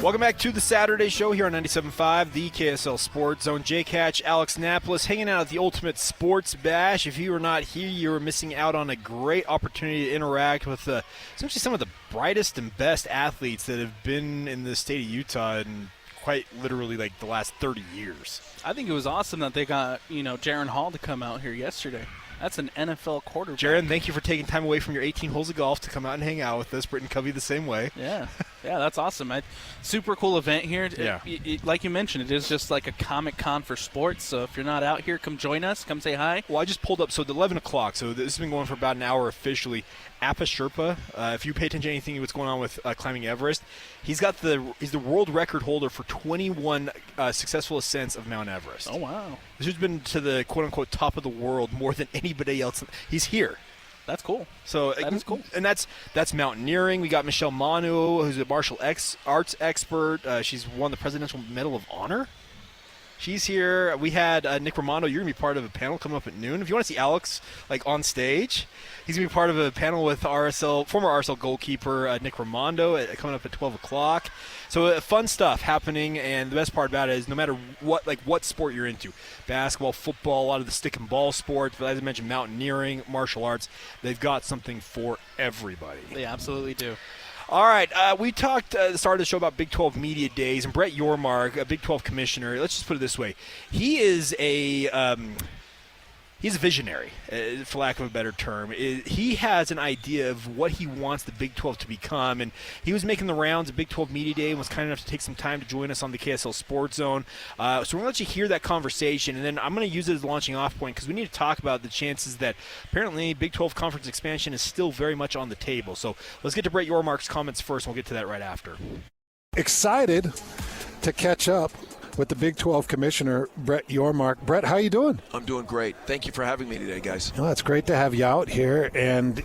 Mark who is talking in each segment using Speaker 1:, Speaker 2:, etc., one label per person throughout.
Speaker 1: Welcome back to the Saturday Show here on 97.5, the KSL Sports Zone. Jake Hatch, Alex Napoles, hanging out at the Ultimate Sports Bash. If you were not here, you were missing out on a great opportunity to interact with essentially some of the brightest and best athletes that have been in the state of Utah in quite literally like the last 30 years.
Speaker 2: I think it was awesome that they got, Jaron Hall to come out here yesterday. That's an NFL quarterback.
Speaker 1: Jaron, thank you for taking time away from your 18 holes of golf to come out and hang out with us. Britton Covey the same way.
Speaker 2: Yeah, that's awesome. Super cool event here.
Speaker 1: Yeah.
Speaker 2: Like you mentioned, it is just like a Comic-Con for sports. So if you're not out here, come join us. Come say hi.
Speaker 1: Well, I just pulled up, so at 11 o'clock, so this has been going for about an hour officially. Appa Sherpa, if you pay attention to anything what's going on with climbing Everest, he's the world record holder for 21 successful ascents of Mount Everest.
Speaker 2: Oh, wow.
Speaker 1: This has been to the quote-unquote top of the world more than anybody else. He's here.
Speaker 2: That's cool.
Speaker 1: So
Speaker 2: that is cool.
Speaker 1: And that's mountaineering. We got Michelle Manu, who's a martial arts expert. She's won the Presidential Medal of Honor. She's here. We had Nick Romano. You're going to be part of a panel coming up at noon. If you want to see Alex on stage, he's going to be part of a panel with former RSL goalkeeper Nick Romano coming up at 12 o'clock. So fun stuff happening, and the best part about it is no matter what sport you're into, basketball, football, a lot of the stick and ball sports, but as I mentioned, mountaineering, martial arts, they've got something for everybody.
Speaker 2: They absolutely do.
Speaker 1: All right, we talked at the start of the show about Big 12 Media Days, and Brett Yormark, a Big 12 commissioner, let's just put it this way. He is he's a visionary, for lack of a better term. He has an idea of what he wants the Big 12 to become, and he was making the rounds at Big 12 Media Day and was kind enough to take some time to join us on the KSL Sports Zone. So we're going to let you hear that conversation, and then I'm going to use it as a launching off point because we need to talk about the chances that apparently Big 12 conference expansion is still very much on the table. So let's get to Brett Yormark's comments first, and we'll get to that right after.
Speaker 3: Excited to catch up with the Big 12 Commissioner, Brett Yormark. Brett, how you doing?
Speaker 4: I'm doing great. Thank you for having me today, guys.
Speaker 3: Well, it's great to have you out here. And,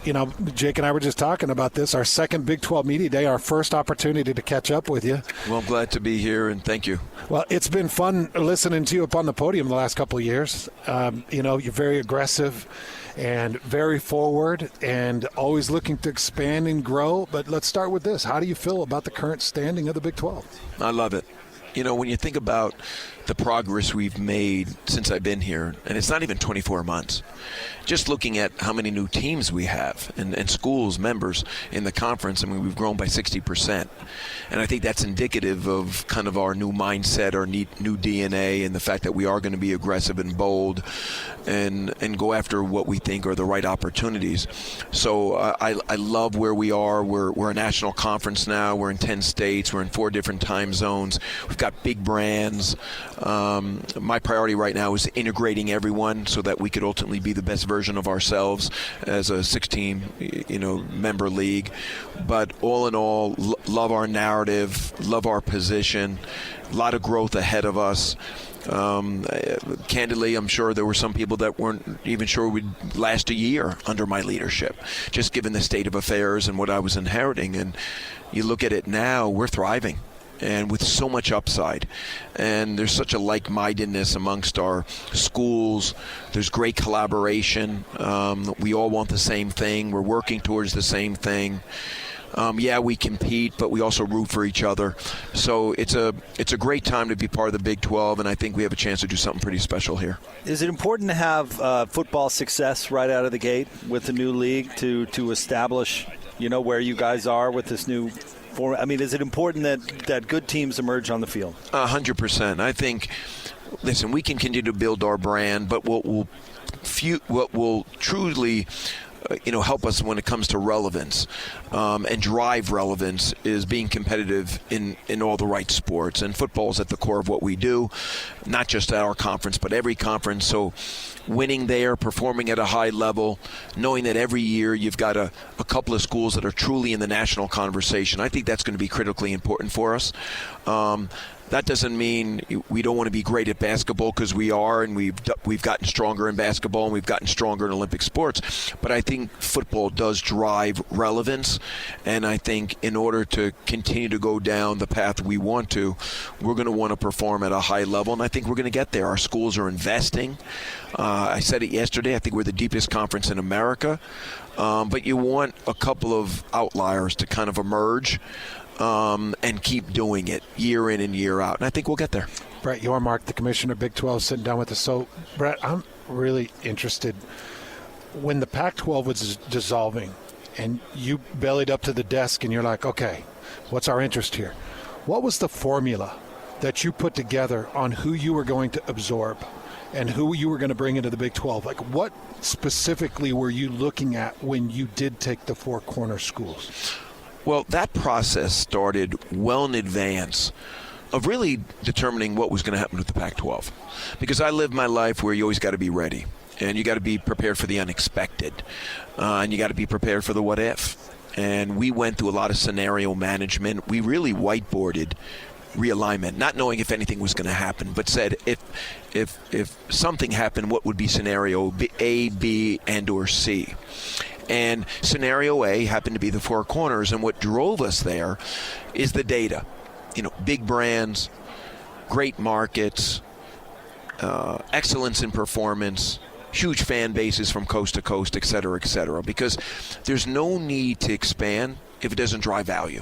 Speaker 3: Jake and I were just talking about this, our second Big 12 Media Day, our first opportunity to catch up with you.
Speaker 4: Well, I'm glad to be here, and thank you.
Speaker 3: Well, it's been fun listening to you up on the podium the last couple of years. You're very aggressive and very forward and always looking to expand and grow. But let's start with this. How do you feel about the current standing of the Big 12?
Speaker 4: I love it. When you think about the progress we've made since I've been here, and it's not even 24 months, just looking at how many new teams we have and schools, members in the conference, we've grown by 60%. And I think that's indicative of kind of our new mindset, our new DNA, and the fact that we are going to be aggressive and bold and go after what we think are the right opportunities. So I love where we are. We're a national conference now. We're in 10 states. We're in 4 different time zones. We've got big brands. My priority right now is integrating everyone so that we could ultimately be the best version of ourselves as a 16 member league. But all in all, love our narrative, love our position, a lot of growth ahead of us. Candidly, I'm sure there were some people that weren't even sure we'd last a year under my leadership, just given the state of affairs and what I was inheriting. And you look at it now, we're thriving. And with so much upside, and there's such a like-mindedness amongst our schools. There's great collaboration. We all want the same thing. We're working towards the same thing. We compete, but we also root for each other. So it's a great time to be part of the Big 12, and I think we have a chance to do something pretty special here.
Speaker 5: Is it important to have football success right out of the gate with the new league to establish, where you guys are with this new? Is it important that good teams emerge on the field?
Speaker 4: 100%. I think, listen, we can continue to build our brand, but what will truly help us when it comes to relevance and drive relevance is being competitive in all the right sports. And football is at the core of what we do, not just at our conference, but every conference. So winning there, performing at a high level, knowing that every year you've got a couple of schools that are truly in the national conversation, I think that's going to be critically important for us. That doesn't mean we don't want to be great at basketball, because we are, and we've gotten stronger in basketball and we've gotten stronger in Olympic sports. But I think football does drive relevance, and I think in order to continue to go down the path we want to, we're going to want to perform at a high level, and I think we're going to get there. Our schools are investing. I said it yesterday. I think we're the deepest conference in America. but you want a couple of outliers to kind of emerge and keep doing it year in and year out. And I think we'll get there.
Speaker 3: Brett Yormark, the commissioner of Big 12, sitting down with us. So, Brett, I'm really interested. When the Pac-12 was dissolving and you bellied up to the desk and you're like, okay, what's our interest here? What was the formula that you put together on who you were going to absorb and who you were going to bring into the Big 12? Like, what specifically were you looking at when you did take the four corner schools?
Speaker 4: Well, that process started well in advance of really determining what was going to happen with the Pac-12. Because I lived my life where you always got to be ready. And you got to be prepared for the unexpected. And you got to be prepared for the what if. And we went through a lot of scenario management. We really whiteboarded realignment, not knowing if anything was going to happen, but said if something happened, what would be scenario A, B, and or C? And scenario A happened to be the four corners, and what drove us there is the data. You know, big brands, great markets, excellence in performance, huge fan bases from coast to coast, et cetera, because there's no need to expand if it doesn't drive value,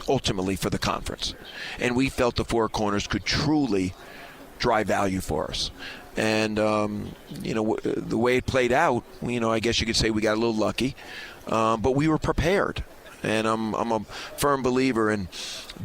Speaker 4: ultimately, for the conference. And we felt the four corners could truly drive value for us. And, the way it played out, I guess you could say we got a little lucky, but we were prepared. And I'm a firm believer in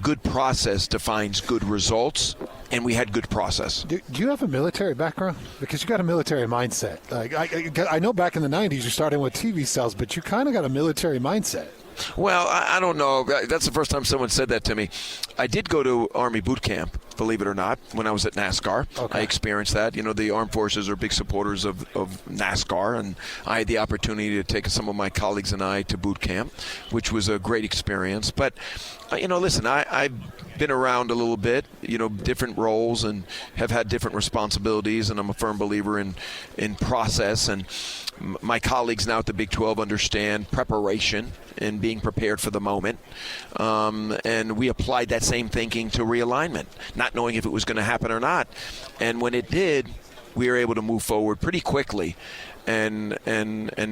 Speaker 4: good process defines good results, and we had good process.
Speaker 3: Do you have a military background? Because you got a military mindset. Like I know back in the 90s you started with TV sales, but you kind of got a military mindset.
Speaker 4: Well, I don't know. That's the first time someone said that to me. I did go to Army boot camp, believe it or not, when I was at NASCAR. Okay. I experienced that. The Armed Forces are big supporters of NASCAR, and I had the opportunity to take some of my colleagues and I to boot camp, which was a great experience. But, listen, I've been around a little bit, different roles, and have had different responsibilities, and I'm a firm believer in process. And my colleagues now at the Big 12 understand preparation and being prepared for the moment. And we applied that same thinking to realignment, not knowing if it was going to happen or not. And when it did, we were able to move forward pretty quickly and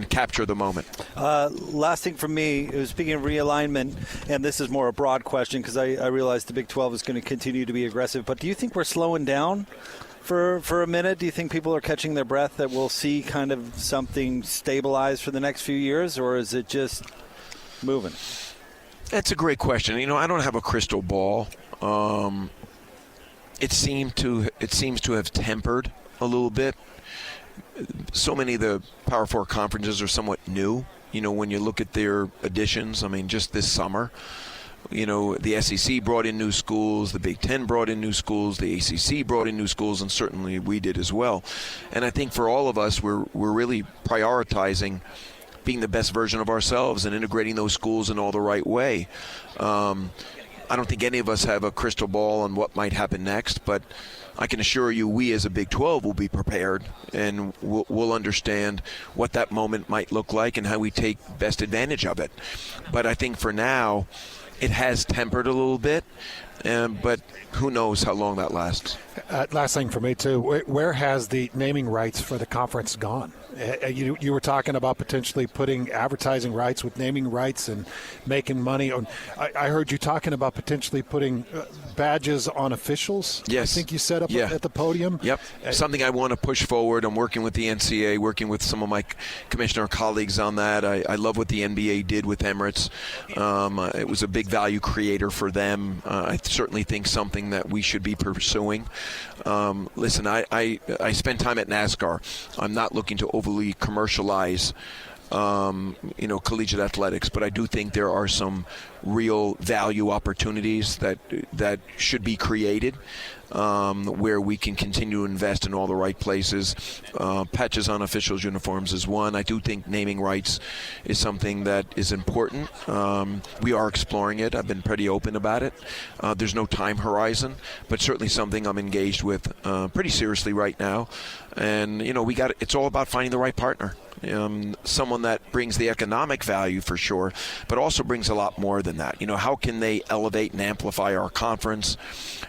Speaker 4: capture the moment.
Speaker 5: Last thing from me, speaking of realignment, and this is more a broad question because I realize the Big 12 is going to continue to be aggressive, but do you think we're slowing down for a minute? Do you think people are catching their breath that we'll see kind of something stabilize for the next few years, or is it just moving?
Speaker 4: That's a great question. I don't have a crystal ball. It seems to have tempered a little bit. So many of the Power Four conferences are somewhat new. When you look at their additions, just this summer, the SEC brought in new schools, the Big Ten brought in new schools, the ACC brought in new schools, and certainly we did as well. And I think for all of us, we're really prioritizing being the best version of ourselves and integrating those schools in all the right way. I don't think any of us have a crystal ball on what might happen next, but I can assure you we as a Big 12 will be prepared, and we'll understand what that moment might look like and how we take best advantage of it. But I think for now, it has tempered a little bit, but who knows how long that lasts.
Speaker 3: Last thing for me, too. Where has the naming rights for the conference gone? You were talking about potentially putting advertising rights with naming rights and making money. I heard you talking about potentially putting badges on officials.
Speaker 4: Yes.
Speaker 3: I think you set up at the podium.
Speaker 4: Yep. Something I want to push forward. I'm working with the NCAA, working with some of my commissioner colleagues on that. I love what the NBA did with Emirates. It was a big value creator for them. I certainly think something that we should be pursuing. Listen, I spend time at NASCAR. I'm not looking to overly commercialize collegiate athletics, but I do think there are some real value opportunities that should be created where we can continue to invest in all the right places. Patches on officials' uniforms is one. I do think naming rights is something that is important. We are exploring it. I've been pretty open about it. There's no time horizon, but certainly something I'm engaged with pretty seriously right now. And, it's all about finding the right partner. Someone that brings the economic value for sure, but also brings a lot more than than that. How can they elevate and amplify our conference?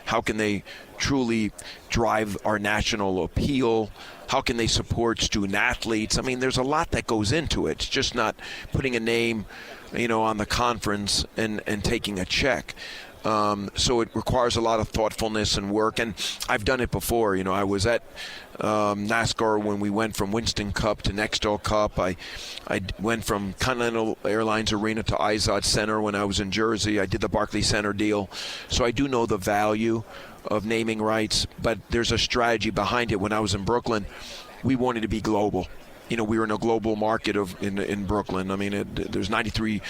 Speaker 4: How can they truly drive our national appeal? How can they support student athletes? I mean, there's a lot that goes into it. It's just not putting a name, on the conference and taking a check. So it requires a lot of thoughtfulness and work, and I've done it before. I was at NASCAR when we went from Winston Cup to Nextel Cup. I went from Continental Airlines Arena to Izod Center when I was in Jersey. I did the Barclays Center deal. So I do know the value of naming rights, but there's a strategy behind it. When I was in Brooklyn, we wanted to be global. We were in a global market in Brooklyn. I mean, there's 93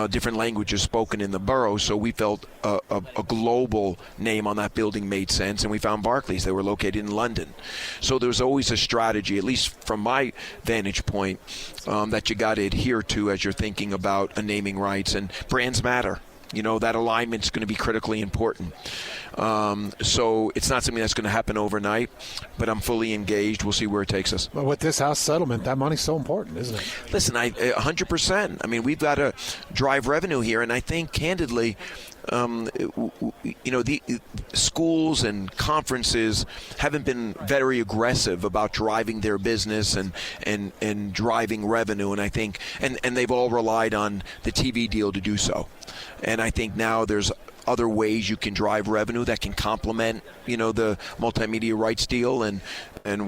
Speaker 4: different languages spoken in the borough, so we felt a global name on that building made sense, and we found Barclays. They were located in London. So there's always a strategy, at least from my vantage point, that you got to adhere to as you're thinking about a naming rights, and brands matter. That alignment's going to be critically important. So it's not something that's going to happen overnight, but I'm fully engaged. We'll see where it takes us.
Speaker 3: But with this House settlement, that money's so important, isn't it?
Speaker 4: Listen, 100%. I mean, we've got to drive revenue here, and I think, candidly, the schools and conferences haven't been very aggressive about driving their business and driving revenue, and I think and they've all relied on the TV deal to do so. And I think now there's other ways you can drive revenue that can complement, the multimedia rights deal, and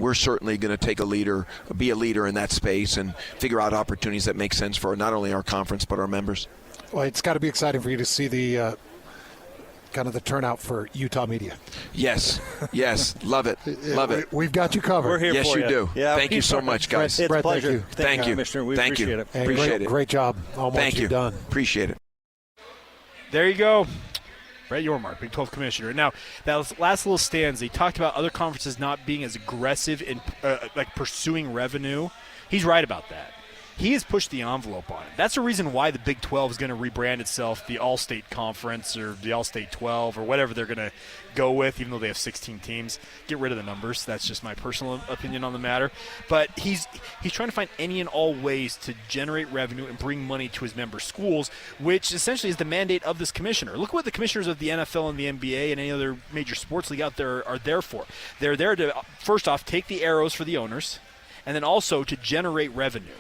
Speaker 4: we're certainly going to be a leader in that space and figure out opportunities that make sense for not only our conference but our members.
Speaker 3: Well, it's got to be exciting for you to see the kind of the turnout for Utah media.
Speaker 4: Yes, love it.
Speaker 3: We've got you covered.
Speaker 5: We're here
Speaker 4: yes,
Speaker 5: for
Speaker 4: you do.
Speaker 5: Yeah,
Speaker 4: thank you so much, guys.
Speaker 5: It's a pleasure.
Speaker 4: Thank you,
Speaker 5: Commissioner. We
Speaker 4: thank
Speaker 5: appreciate
Speaker 4: you.
Speaker 5: it.
Speaker 3: And
Speaker 4: Appreciate it.
Speaker 3: Great job on what you've done.
Speaker 4: Appreciate it.
Speaker 1: There you go. Brett Yormark, Big 12 Commissioner. Now, that last little stanza, he talked about other conferences not being as aggressive in pursuing revenue. He's right about that. He has pushed the envelope on it. That's the reason why the Big 12 is going to rebrand itself the All-State Conference or the All-State 12 or whatever they're going to go with, even though they have 16 teams. Get rid of the numbers. That's just my personal opinion on the matter. But he's trying to find any and all ways to generate revenue and bring money to his member schools, which essentially is the mandate of this commissioner. Look what the commissioners of the NFL and the NBA and any other major sports league out there are there for. They're there to, first off, take the arrows for the owners, and then also to generate revenue.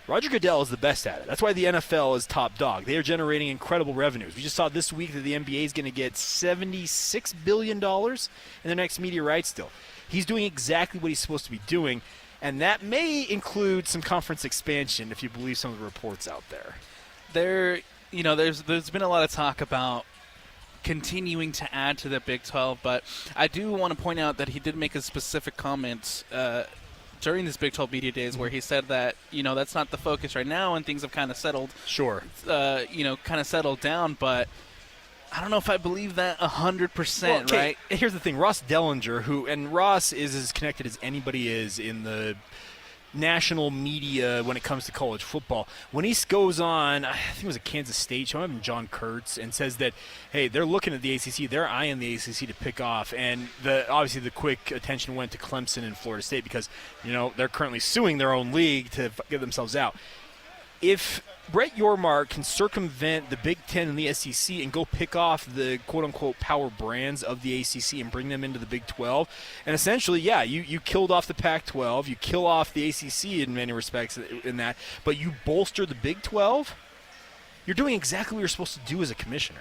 Speaker 1: Roger Goodell is the best at it. That's why the NFL is top dog. They are generating incredible revenues. We just saw this week that the NBA is going to get $76 billion in their next media rights deal. He's doing exactly what he's supposed to be doing, and that may include some conference expansion if you believe some of the reports out there.
Speaker 2: There's been a lot of talk about continuing to add to the Big 12, but I do want to point out that he did make a specific comment during this Big 12 Media Days where he said that, that's not the focus right now and things have kind of settled.
Speaker 1: Sure.
Speaker 2: Kind of settled down, but I don't know if I believe that 100%, well, okay. Right?
Speaker 1: Here's the thing. Ross Dellinger, and Ross is as connected as anybody is in the national media when it comes to college football. When he goes on, I think it was a Kansas State show, I'm John Kurtz, and says that, hey, they're looking at the ACC, they're eyeing the ACC to pick off, and obviously the quick attention went to Clemson and Florida State because, they're currently suing their own league to get themselves out. If Brett Yormark can circumvent the Big Ten and the SEC and go pick off the quote-unquote power brands of the ACC and bring them into the Big 12, and essentially, yeah, you killed off the Pac-12, you kill off the ACC in many respects in that, but you bolster the Big 12, you're doing exactly what you're supposed to do as a commissioner.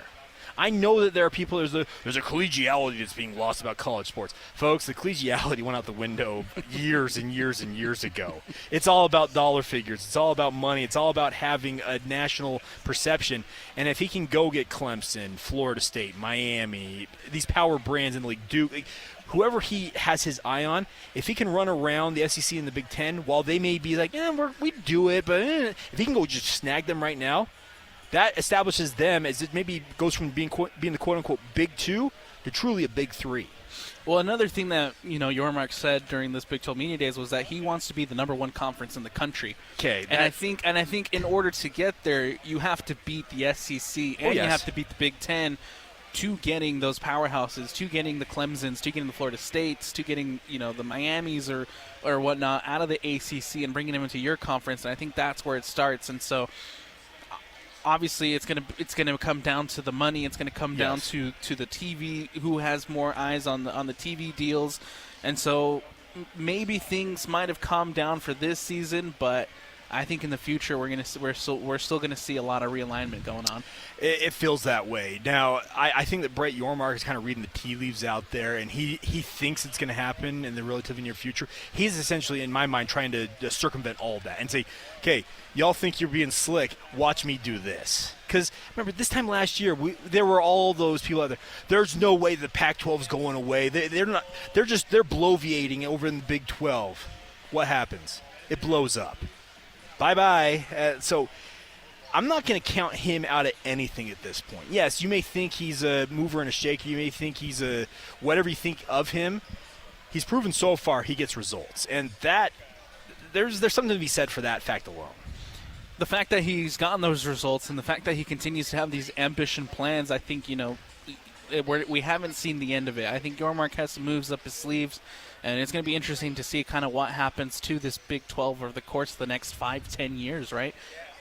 Speaker 1: I know that there are people, there's a collegiality that's being lost about college sports. Folks, the collegiality went out the window years and years and years ago. It's all about dollar figures. It's all about money. It's all about having a national perception. And if he can go get Clemson, Florida State, Miami, these power brands in the league, Duke, whoever he has his eye on, if he can run around the SEC and the Big Ten, while they may be like, we do it, but if he can go just snag them right now, that establishes them as it maybe goes from being the quote-unquote Big Two to truly a Big Three.
Speaker 2: Well, another thing that, Yormark said during this Big 12 Media Days was that he wants to be the number one conference in the country.
Speaker 1: Okay.
Speaker 2: And I think in order to get there, you have to beat the SEC and you have to beat the Big Ten to getting those powerhouses, to getting the Clemsons, to getting the Florida States, to getting, the Miamis or whatnot out of the ACC and bringing them into your conference. And I think that's where it starts. And so obviously it's gonna come down to the money. It's gonna come down to the TV, who has more eyes on the TV deals, and so maybe things might have calmed down for this season, but I think in the future we're still gonna see a lot of realignment going on.
Speaker 1: It feels that way. Now, I think that Brett Yormark is kind of reading the tea leaves out there, and he thinks it's going to happen in the relatively near future. He's essentially, in my mind, trying to circumvent all of that and say, okay, y'all think you're being slick. Watch me do this. Because, remember, this time last year, there were all those people out there. There's no way the Pac-12 is going away. They're bloviating over in the Big 12. What happens? It blows up. Bye-bye. So I'm not going to count him out of anything at this point. Yes, you may think he's a mover and a shaker. You may think he's a whatever you think of him. He's proven so far he gets results. And that there's something to be said for that fact alone.
Speaker 2: The fact that he's gotten those results and the fact that he continues to have these ambition plans, I think, we haven't seen the end of it. I think Yormark has some moves up his sleeves, and it's going to be interesting to see kind of what happens to this Big 12 over the course of the next 5-10 years, right?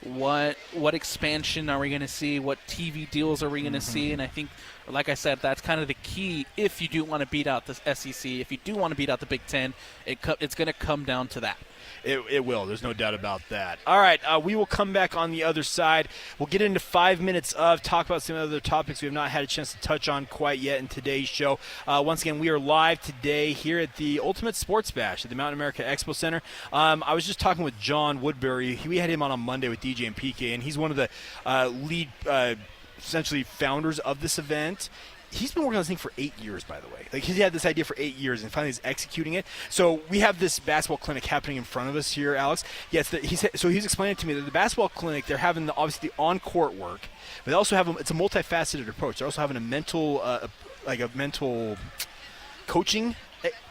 Speaker 2: What expansion are we going to see? What TV deals are we going to see? And I think, like I said, that's kind of the key. If you do want to beat out the SEC, if you do want to beat out the Big 10, it's going to come down to that.
Speaker 1: It will. There's no doubt about that. All right, we will come back on the other side. We'll get into 5 minutes of talk about some other topics we have not had a chance to touch on quite yet in today's show. Once again, we are live today here at the Ultimate Sports Bash at the Mountain America Expo Center. I was just talking with John Woodbury. We had him on Monday with DJ and PK, and he's one of the lead, essentially, founders of this event. He's been working on this thing for 8 years, by the way. Like, he had this idea for 8 years, and finally he's executing it. So we have this basketball clinic happening in front of us here, Alex. Yes, he's explaining to me that the basketball clinic, they're having obviously the on-court work, but they also have it's a multifaceted approach. They're also having a mental coaching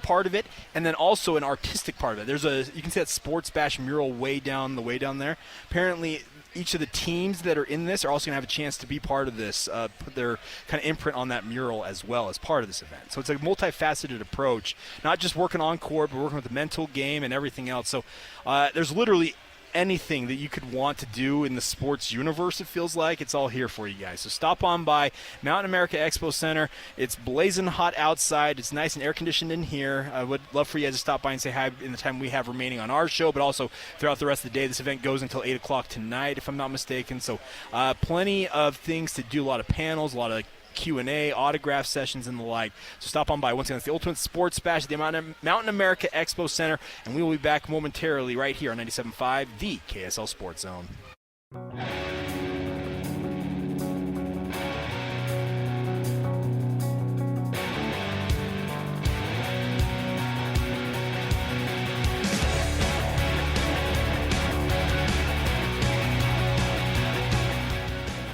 Speaker 1: part of it, and then also an artistic part of it. You can see that Sports Bash mural way down there. Apparently, each of the teams that are in this are also going to have a chance to be part of this, put their kind of imprint on that mural as well as part of this event. So it's a multifaceted approach, not just working on court, but working with the mental game and everything else. So there's literally anything that you could want to do in the sports universe, it feels like. It's all here for you guys. So stop on by Mountain America Expo Center. It's blazing hot outside. It's nice and air-conditioned in here. I would love for you guys to stop by and say hi in the time we have remaining on our show, but also throughout the rest of the day. This event goes until 8 o'clock tonight, if I'm not mistaken. So plenty of things to do, a lot of panels, a lot of Q&A, autograph sessions, and the like. So stop on by. Once again, it's the Ultimate Sports Bash at the Mountain America Expo Center, and we will be back momentarily right here on 97.5, the KSL Sports Zone.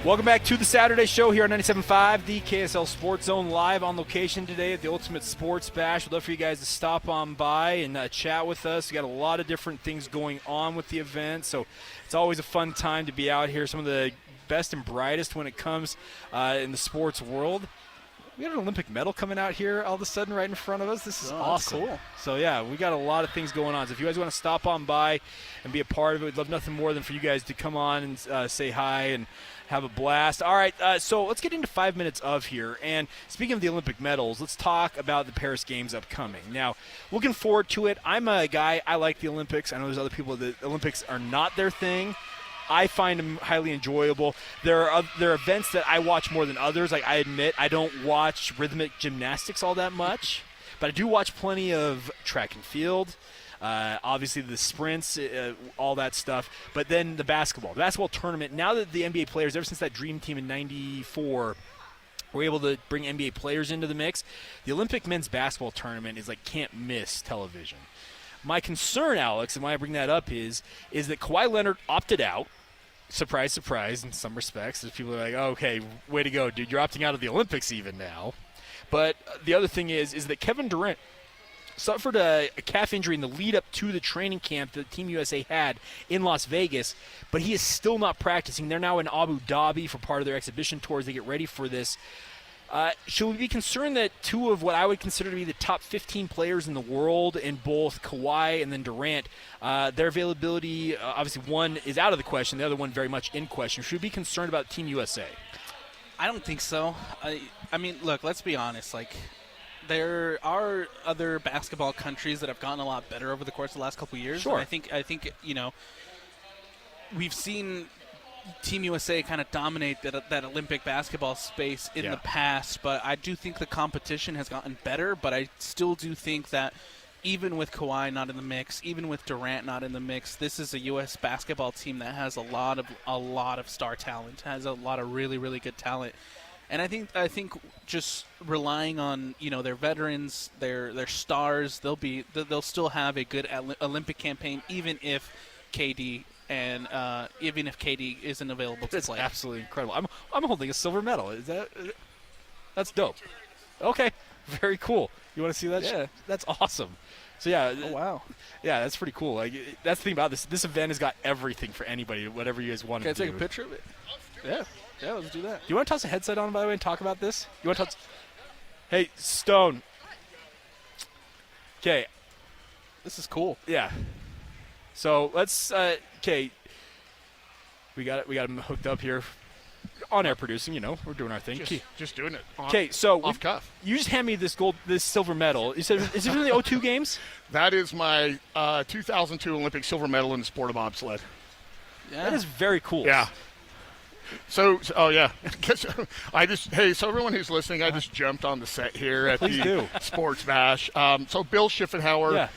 Speaker 1: Welcome back to the Saturday show here on 97.5, the KSL Sports Zone, live on location today at the Ultimate Sports Bash. We'd love for you guys to stop on by and chat with us. We got a lot of different things going on with the event, so it's always a fun time to be out here. Some of the best and brightest when it comes in the sports world. We got an Olympic medal coming out here all of a sudden right in front of us. This is awesome. Cool. So, yeah, we got a lot of things going on. So if you guys want to stop on by and be a part of it, we'd love nothing more than for you guys to come on and say hi and have a blast. All right, so let's get into 5 minutes of here. And speaking of the Olympic medals, let's talk about the Paris Games upcoming. Now, looking forward to it. I'm a guy, I like the Olympics. I know there's other people that the Olympics are not their thing. I find them highly enjoyable. There are events that I watch more than others. Like, I admit I don't watch rhythmic gymnastics all that much, but I do watch plenty of track and field. Obviously the sprints, all that stuff. But then the basketball tournament. Now that the NBA players, ever since that Dream Team in '94, were able to bring NBA players into the mix, the Olympic men's basketball tournament is like can't miss television. My concern, Alex, and why I bring that up is that Kawhi Leonard opted out. Surprise, surprise, in some respects. There's people are like, oh, okay, way to go, dude. You're opting out of the Olympics even now. But the other thing is that Kevin Durant suffered a calf injury in the lead-up to the training camp that Team USA had in Las Vegas, but he is still not practicing. They're now in Abu Dhabi for part of their exhibition tours. They get ready for this. Should we be concerned that two of what I would consider to be the top 15 players in the world in both Kawhi and then Durant, their availability, obviously one is out of the question, the other one very much in question. Should we be concerned about Team USA?
Speaker 2: I don't think so. I mean, look, let's be honest. Like, there are other basketball countries that have gotten a lot better over the course of the last couple of years.
Speaker 1: Sure.
Speaker 2: And I think we've seen Team USA kind of dominate that Olympic basketball space in the past, but I do think the competition has gotten better, but I still do think that even with Kawhi not in the mix, even with Durant not in the mix, this is a U.S. basketball team that has a lot of star talent, has a lot of really, really good talent. And I think just relying on their veterans, their stars, they'll still have a good Olympic campaign, even if KD isn't available to
Speaker 1: That's
Speaker 2: play.
Speaker 1: absolutely incredible. I'm holding a silver medal. That's dope. Okay, very cool. You want to see that?
Speaker 2: Yeah.
Speaker 1: That's awesome. So yeah.
Speaker 2: Oh wow.
Speaker 1: Yeah, that's pretty cool. Like that's the thing about this. This event has got everything for anybody. Whatever you guys want
Speaker 2: Can I
Speaker 1: to do.
Speaker 2: take a picture of it? Yeah, let's do that.
Speaker 1: Do you want to toss a headset on, by the way, and talk about this? You want to toss? Hey, Stone. Okay.
Speaker 2: This is cool.
Speaker 1: Yeah. So let's. Okay. We got him hooked up here. On air producing, we're doing our thing.
Speaker 6: Just doing it.
Speaker 1: Okay, so
Speaker 6: off cuff.
Speaker 1: You just hand me this silver medal. You said, is it from the 02 games?
Speaker 6: That is my 2002 Olympic silver medal in the sport of bobsled.
Speaker 2: Yeah.
Speaker 1: That is very cool.
Speaker 6: Yeah. So yeah. So everyone who's listening, I just jumped on the set here at the Sports Bash. So Bill Schuffenhauer,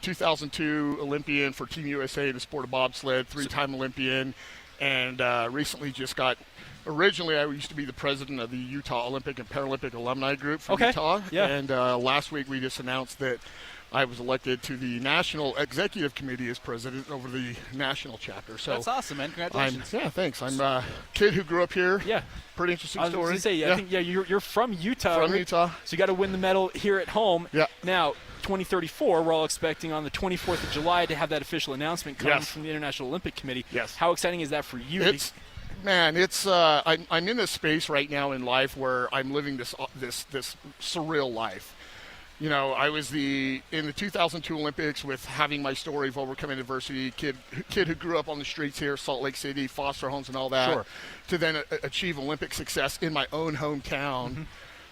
Speaker 6: 2002 Olympian for Team USA in the sport of bobsled, 3-time Olympian, and recently just got. Originally, I used to be the president of the Utah Olympic and Paralympic Alumni Group from Utah.
Speaker 1: Yeah.
Speaker 6: And last week we just announced that I was elected to the National Executive Committee as president over the national chapter. So
Speaker 2: that's awesome, man. Congratulations.
Speaker 6: Thanks. I'm a kid who grew up here.
Speaker 1: Yeah.
Speaker 6: Pretty interesting
Speaker 1: I was
Speaker 6: story.
Speaker 1: Going to say, I think you're from Utah.
Speaker 6: From
Speaker 1: right?
Speaker 6: Utah.
Speaker 1: So you got to win the medal here at home.
Speaker 6: Yeah.
Speaker 1: Now, 2034, we're all expecting on the 24th of July to have that official announcement come from the International Olympic Committee.
Speaker 6: Yes.
Speaker 1: How exciting is that for you?
Speaker 6: I'm in this space right now in life where I'm living this surreal life. I was in the 2002 Olympics with having my story of overcoming adversity, kid who grew up on the streets here, Salt Lake City, foster homes and all that, to then achieve Olympic success in my own hometown,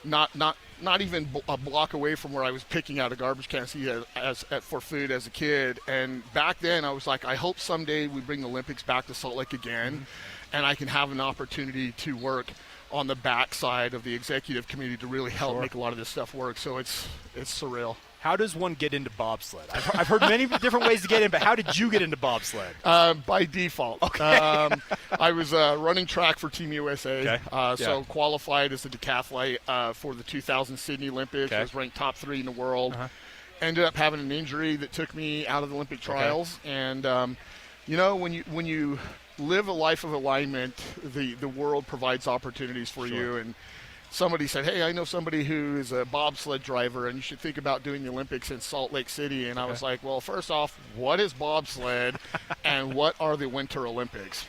Speaker 6: not even a block away from where I was picking out a garbage can for food as a kid. And back then I was like, I hope someday we bring the Olympics back to Salt Lake again, and I can have an opportunity to work on the backside of the executive committee to really help make a lot of this stuff work. So it's surreal.
Speaker 1: How does one get into bobsled? I've heard many different ways to get in, but how did you get into bobsled?
Speaker 6: By default. Okay. I was running track for Team USA, so qualified as a decathlete for the 2000 Sydney Olympics. I was ranked top 3 in the world. Ended up having an injury that took me out of the Olympic trials. And, when you live a life of alignment, the world provides opportunities for you. And somebody said, hey, I know somebody who is a bobsled driver, and you should think about doing the Olympics in Salt Lake City. And I was like, well, first off, what is bobsled, and what are the Winter Olympics?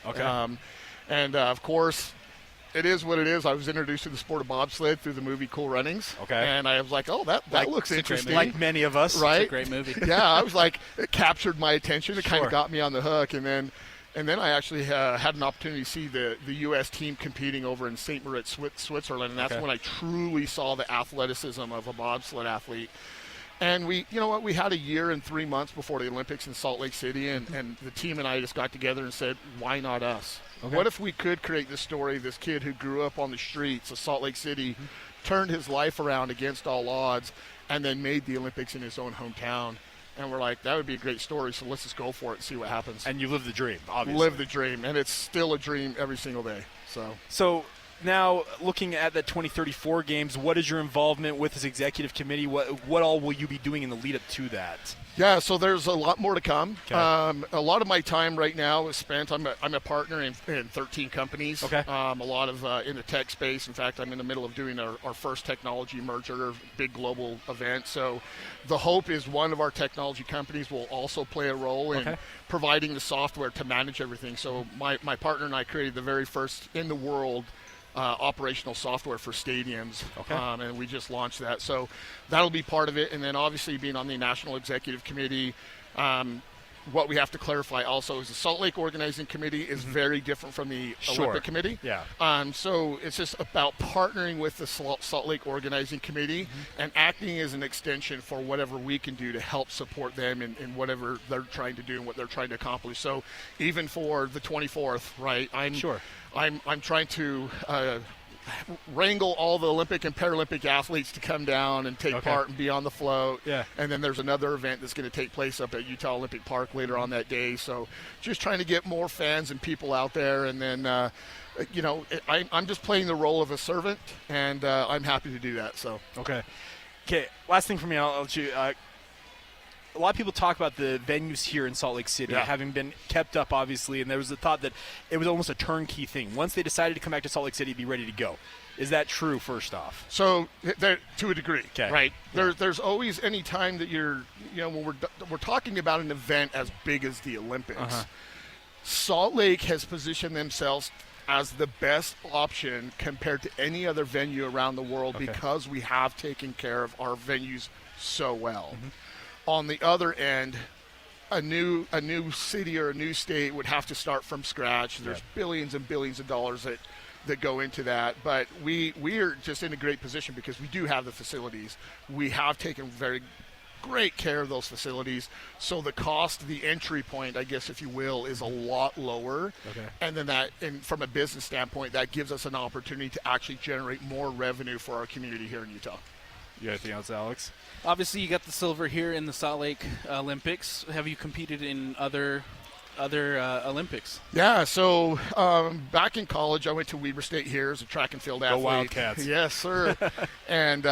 Speaker 6: And, of course, it is what it is. I was introduced to the sport of bobsled through the movie Cool Runnings. And I was like, oh, that looks interesting.
Speaker 1: Like many of us.
Speaker 6: Right?
Speaker 2: It's a great movie.
Speaker 6: Yeah, I was like, it captured my attention. It kind of got me on the hook. And then I actually had an opportunity to see the U.S. team competing over in St. Moritz, Switzerland, and that's when I truly saw the athleticism of a bobsled athlete. And we had a year and 3 months before the Olympics in Salt Lake City, and the team and I just got together and said, why not us? What if we could create this story, this kid who grew up on the streets of Salt Lake City, turned his life around against all odds, and then made the Olympics in his own hometown? And we're like, that would be a great story, so let's just go for it and see what happens.
Speaker 1: And you live the dream, obviously.
Speaker 6: Live the dream, and it's still a dream every single day.
Speaker 1: So now, looking at the 2034 games, what is your involvement with this executive committee? What all will you be doing in the lead-up to that?
Speaker 6: Yeah, so there's a lot more to come. A lot of my time right now is spent. I'm a partner in 13 companies. A lot of in the tech space. In fact, I'm in the middle of doing our first technology merger, big global event. So the hope is one of our technology companies will also play a role in providing the software to manage everything. So my partner and I created the very first in the world operational software for stadiums.
Speaker 1: Okay.
Speaker 6: And we just launched that. So that'll be part of it. And then obviously being on the National Executive Committee, what we have to clarify also is the Salt Lake Organizing Committee is very different from the Olympic Committee.
Speaker 1: Yeah.
Speaker 6: So it's just about partnering with the Salt Lake Organizing Committee and acting as an extension for whatever we can do to help support them in whatever they're trying to do and what they're trying to accomplish. So even for the 24th, right, I'm trying to wrangle all the Olympic and Paralympic athletes to come down and take part and be on the float.
Speaker 1: Yeah.
Speaker 6: And then there's another event that's going to take place up at Utah Olympic Park later on that day. So just trying to get more fans and people out there. And then, I'm just playing the role of a servant, and I'm happy to do that. So.
Speaker 1: Okay. Last thing for me, I'll let you. A lot of people talk about the venues here in Salt Lake City having been kept up, obviously, and there was the thought that it was almost a turnkey thing. Once they decided to come back to Salt Lake City, be ready to go. Is that true, first off?
Speaker 6: So, to a degree, right?
Speaker 1: Yeah.
Speaker 6: There's always any time that you're, when we're talking about an event as big as the Olympics, Salt Lake has positioned themselves as the best option compared to any other venue around the world because we have taken care of our venues so well. On the other end, a new city or a new state would have to start from scratch. There's billions and billions of dollars that go into that. But we are just in a great position because we do have the facilities. We have taken very great care of those facilities. So the cost, the entry point, I guess, if you will, is a lot lower. And then from a business standpoint, that gives us an opportunity to actually generate more revenue for our community here in Utah.
Speaker 1: You got anything else, Alex?
Speaker 2: Obviously, you got the silver here in the Salt Lake Olympics. Have you competed in other Olympics?
Speaker 6: Yeah, so back in college, I went to Weber State here as a track and field athlete.
Speaker 1: Go Wildcats.
Speaker 6: Yes, sir. And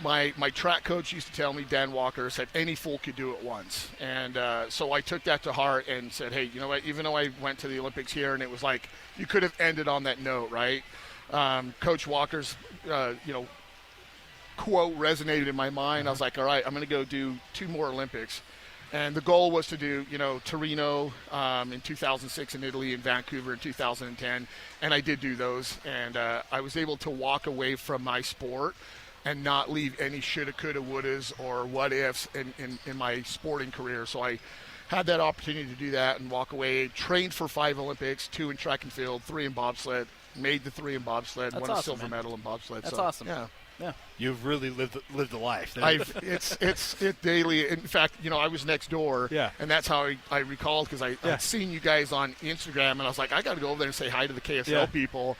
Speaker 6: my track coach used to tell me, Dan Walker, said any fool could do it once. And so I took that to heart and said, hey, you know what, even though I went to the Olympics here and it was like you could have ended on that note, right? Coach Walker's, quote resonated in my mind. I was like, all right, I'm going to go do 2 more Olympics. And the goal was to do, Torino in 2006 in Italy and Vancouver in 2010. And I did do those. And I was able to walk away from my sport and not leave any shoulda, coulda, wouldas or what ifs in my sporting career. So I had that opportunity to do that and walk away, trained for 5 Olympics, 2 in track and field, 3 in bobsled, made the 3 in bobsled, won a silver medal in bobsled.
Speaker 2: That's
Speaker 6: so,
Speaker 2: awesome.
Speaker 6: Yeah.
Speaker 2: Yeah,
Speaker 1: you've really lived the life.
Speaker 6: It's daily. In fact, I was next door, and that's how I recalled because I'd seen you guys on Instagram, and I was like, I got to go over there and say hi to the KSL people,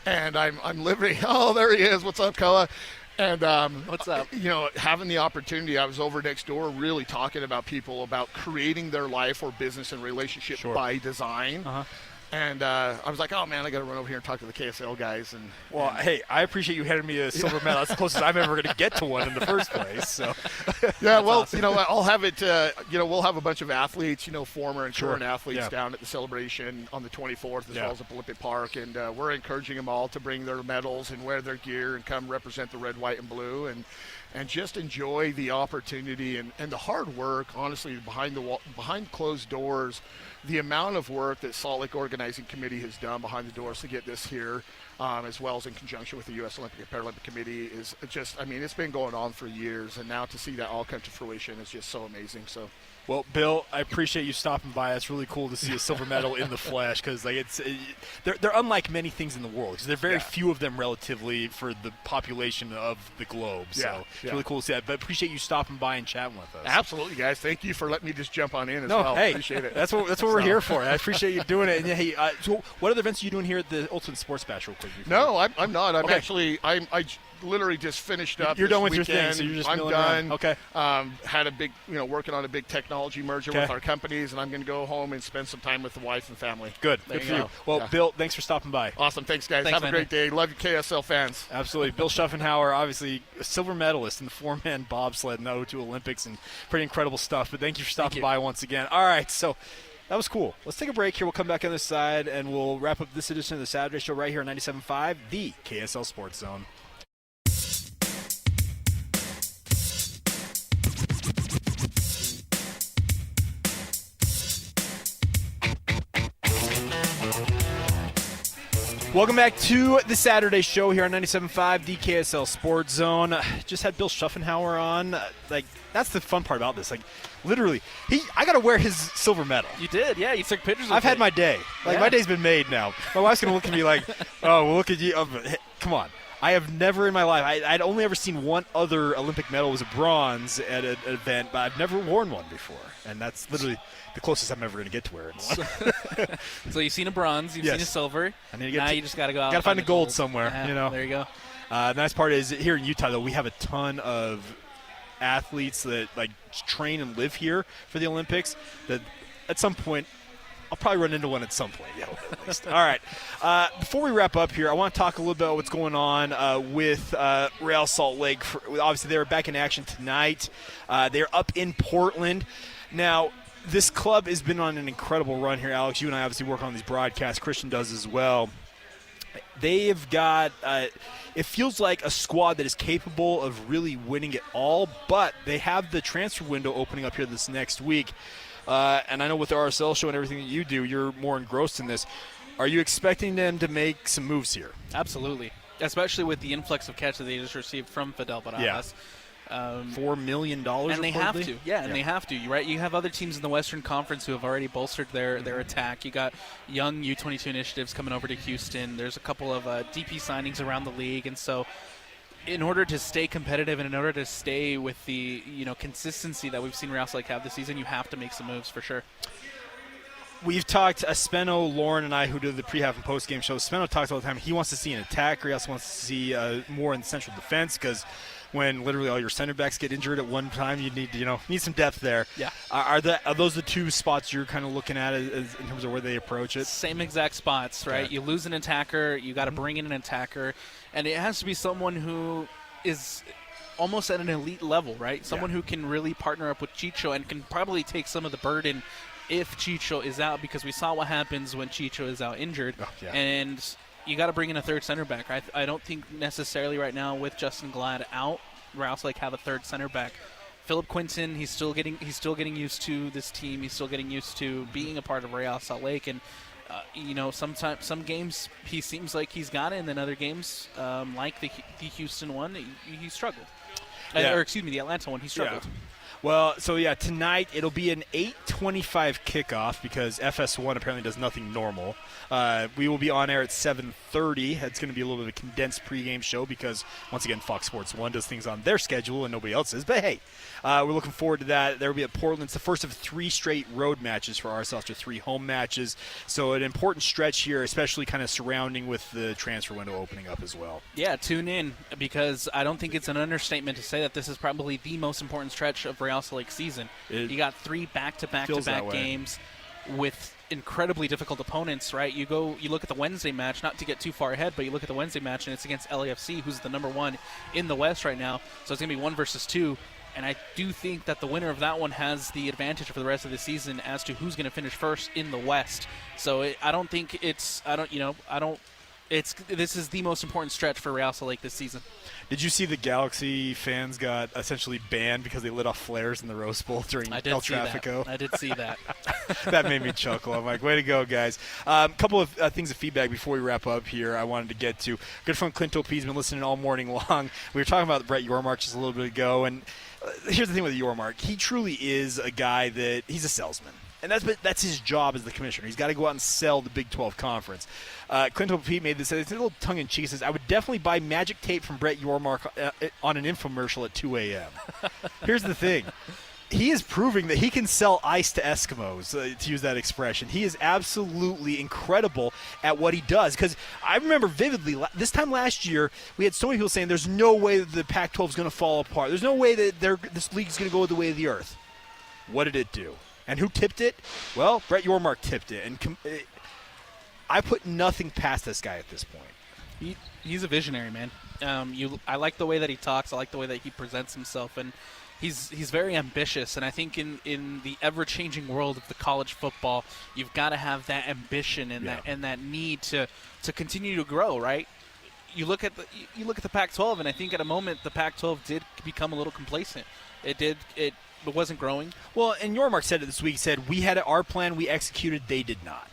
Speaker 6: and I'm literally, oh, there he is. What's up, Koa? And
Speaker 2: what's up?
Speaker 6: Having the opportunity, I was over next door, really talking about people about creating their life or business and relationship by design. And I was like, oh, man, I got to run over here and talk to the KSL guys.
Speaker 1: Hey, I appreciate you handing me a silver medal. That's the closest I'm ever going to get to one in the first place. So,
Speaker 6: yeah, well, awesome. I'll have it, we'll have a bunch of athletes, former and current athletes down at the celebration on the 24th as well as at Olympic Park. And we're encouraging them all to bring their medals and wear their gear and come represent the red, white, and blue. And just enjoy the opportunity and the hard work, honestly, behind closed doors. The amount of work that Salt Lake Organizing Committee has done behind the doors to get this here, as well as in conjunction with the U.S. Olympic and Paralympic Committee, is just, it's been going on for years, and now to see that all come to fruition is just so amazing. So.
Speaker 1: Well, Bill, I appreciate you stopping by. It's really cool to see a silver medal in the flesh because they're unlike many things in the world because there are very few of them relatively for the population of the globe. So it's really cool to see that. But appreciate you stopping by and chatting with us.
Speaker 6: Absolutely, guys. Thank you for letting me just jump on in as well.
Speaker 1: Hey,
Speaker 6: appreciate it.
Speaker 1: That's what we're here for. I appreciate you doing it. And hey, so what other events are you doing here at the Ultimate Sports Bash real quick?
Speaker 6: No, I'm not. I'm actually I literally just finished up.
Speaker 1: You're done with
Speaker 6: weekend.
Speaker 1: your thing, so you're just
Speaker 6: I'm
Speaker 1: milling
Speaker 6: done.
Speaker 1: around. Okay.
Speaker 6: Had a big, working on a big technology merger with our companies, and I'm going to go home and spend some time with the wife and family.
Speaker 1: Good. Good for you. Well, Bill, thanks for stopping by.
Speaker 6: Awesome. Thanks, guys. Have a great day. Love you, KSL fans.
Speaker 1: Absolutely. Bill Schuffenhauer, obviously a silver medalist in the 4-man bobsled in the O2 Olympics, and pretty incredible stuff. But thank you for stopping by once again. All right, so that was cool. Let's take a break here. We'll come back on this side, and we'll wrap up this edition of the Saturday Show right here on 97.5, the KSL Sports Zone. Welcome back to the Saturday show here on 97.5 DKSL Sports Zone. Just had Bill Schuffenhauer on. That's the fun part about this. Literally, I got to wear his silver medal.
Speaker 2: You did, yeah. You took pictures of it.
Speaker 1: I've had my day. My day's been made now. My wife's going to look at me like, oh, well, look at you. Come on. I have never in my life, I'd only ever seen one other Olympic medal. It was a bronze at an event, but I've never worn one before. And that's literally the closest I'm ever going to get to wearing one.
Speaker 2: So you've seen a bronze, you've seen a silver. Now you just got to go out.
Speaker 1: Got to find the gold somewhere.
Speaker 2: There you go.
Speaker 1: The nice part is here in Utah, though, we have a ton of athletes that train and live here for the Olympics. That at some point, I'll probably run into one at some point. Yeah, at least. All right. Before we wrap up here, I want to talk a little bit about what's going on with Real Salt Lake. Obviously, they're back in action tonight. They're up in Portland. Now, this club has been on an incredible run here, Alex. You and I obviously work on these broadcasts. Christian does as well. They have got it feels like a squad that is capable of really winning it all, but they have the transfer window opening up here this next week. And I know with the RSL show and everything that you do, you're more engrossed in this. Are you expecting them to make some moves here?
Speaker 2: Absolutely, especially with the influx of cash that they just received from Fidel Barajas.
Speaker 1: $4 million,
Speaker 2: and they have to. And they have to. Right? You have other teams in the Western Conference who have already bolstered their attack. You got young U22 initiatives coming over to Houston. There's a couple of DP signings around the league, and so in order to stay competitive and in order to stay with the consistency that we've seen Real Salt Lake have this season, you have to make some moves for sure.
Speaker 1: We've talked, Speno, Lauren, and I, who do the pre-half and post-game shows, Speno talks all the time. He wants to see an attacker. He also wants to see more in the central defense because when literally all your center backs get injured at one time, you need some depth there.
Speaker 2: Yeah.
Speaker 1: Are those the two spots you're kind of looking at in terms of where they approach it?
Speaker 2: Same exact spots, right? Okay. You lose an attacker, you got to bring in an attacker, and it has to be someone who is almost at an elite level, right? Someone who can really partner up with Chicho and can probably take some of the burden if Chicho is out, because we saw what happens when Chicho is out injured. And you got to bring in a third center back. I don't think necessarily right now with Justin Glad out, Real Salt Lake have a third center back. Philip Quinton, he's still getting used to this team. He's still getting used to being a part of Real Salt Lake, and sometimes some games he seems like he's got it, and then other games like the Houston one, he struggled. Or excuse me, the Atlanta one, he struggled.
Speaker 1: Yeah. Well, so tonight it'll be an 8:25 kickoff because FS1 apparently does nothing normal. We will be on air at 7:30. It's going to be a little bit of a condensed pregame show because, once again, Fox Sports 1 does things on their schedule and nobody else's. But, hey, we're looking forward to that. There will be at Portland. It's the first of 3 straight road matches for ourselves after 3 home matches. So an important stretch here, especially kind of surrounding with the transfer window opening up as well.
Speaker 2: Yeah, tune in because I don't think it's an understatement to say that this is probably the most important stretch of Real Salt Lake season. You got 3 back-to-back-to-back games with incredibly difficult opponents, right? You look at the Wednesday match, not to get too far ahead, but you look at the Wednesday match and it's against LAFC, who's the number 1 in the West right now. So it's going to be 1 versus 2. And I do think that the winner of that one has the advantage for the rest of the season as to who's going to finish first in the West. So this is the most important stretch for Real Salt Lake this season.
Speaker 1: Did you see the Galaxy fans got essentially banned because they lit off flares in the Rose Bowl during El Tráfico?
Speaker 2: I did see that.
Speaker 1: That made me chuckle. I'm like, way to go, guys. A couple of things of feedback before we wrap up here I wanted to get to. Good friend Clint O'P's been listening all morning long. We were talking about Brett Yormark just a little bit ago, and here's the thing with Yormark. He truly is a guy that he's a salesman. And that's his job as the commissioner. He's got to go out and sell the Big 12 Conference. Clint O'P made this. It's a little tongue-in-cheek. He says, I would definitely buy magic tape from Brett Yormark on an infomercial at 2 a.m. Here's the thing. He is proving that he can sell ice to Eskimos, to use that expression. He is absolutely incredible at what he does. Because I remember vividly, this time last year, we had so many people saying there's no way that the Pac-12 is going to fall apart. There's no way that this league is going to go the way of the earth. What did it do? And who tipped it? Well, Brett Yormark tipped it. And I put nothing past this guy at this point.
Speaker 2: He's a visionary, man. I like the way that he talks. I like the way that he presents himself. And he's very ambitious. And I think in the ever-changing world of the college football, you've got to have that ambition and that need to continue to grow, right? You look at the Pac-12, and I think at a moment the Pac-12 did become a little complacent. It wasn't growing.
Speaker 1: Well, and Yormark said it this week. He said, we had our plan, we executed, they did not.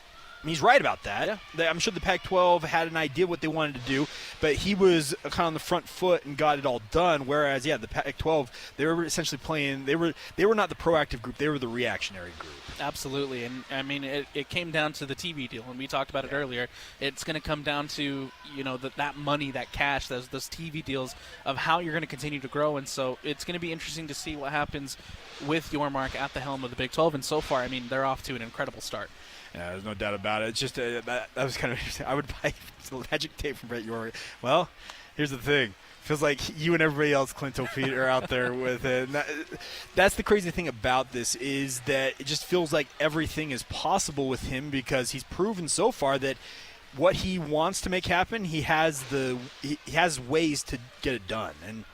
Speaker 1: He's right about that.
Speaker 2: Yeah.
Speaker 1: I'm sure the Pac-12 had an idea what they wanted to do, but he was kind of on the front foot and got it all done. Whereas, the Pac-12, they were essentially playing. They were not the proactive group. They were the reactionary group.
Speaker 2: Absolutely, and I mean it came down to the TV deal, and we talked about it earlier. It's going to come down to that money, that cash, those TV deals of how you're going to continue to grow, and so it's going to be interesting to see what happens with Yormark at the helm of the Big 12. And so far, I mean, they're off to an incredible start.
Speaker 1: Yeah, there's no doubt about it. It's just that was kind of interesting. I would buy some magic tape from Brett Yormark. Well, here's the thing. Feels like you and everybody else, Clint O'Peter, are out there with it. And that's the crazy thing about this is that it just feels like everything is possible with him because he's proven so far that what he wants to make happen, he has ways to get it done. And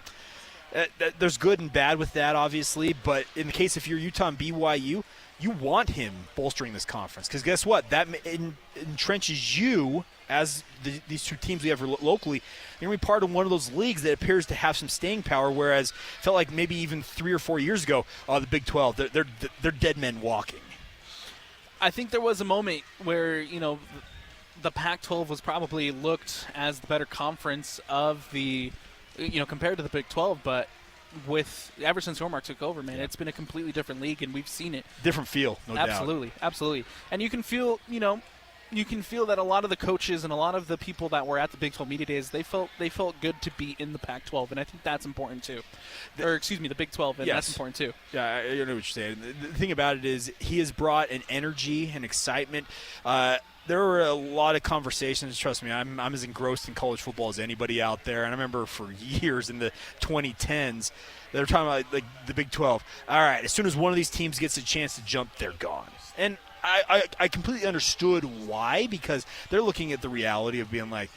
Speaker 1: there's good and bad with that, obviously. But in the case if you're Utah and BYU, you want him bolstering this conference because guess what? That entrenches you as these two teams we have locally. You're going to be part of one of those leagues that appears to have some staying power, whereas felt like maybe even 3 or 4 years ago, the Big 12, they're dead men walking.
Speaker 2: I think there was a moment where, the Pac-12 was probably looked as the better conference of the, compared to the Big 12, but ever since Yormark took over, man, it's been a completely different league, and we've seen it.
Speaker 1: Different feel, no doubt.
Speaker 2: Absolutely. And you can feel, that a lot of the coaches and a lot of the people that were at the Big 12 Media Days, they felt good to be in the Pac-12, and I think that's important too. The Big 12, and that's important too.
Speaker 1: Yeah, I know what you're saying. The thing about it is he has brought an energy and excitement. There were a lot of conversations. Trust me, I'm as engrossed in college football as anybody out there. And I remember for years in the 2010s, they were talking about like the Big 12. All right, as soon as one of these teams gets a chance to jump, they're gone. And I completely understood why, because they're looking at the reality of being like,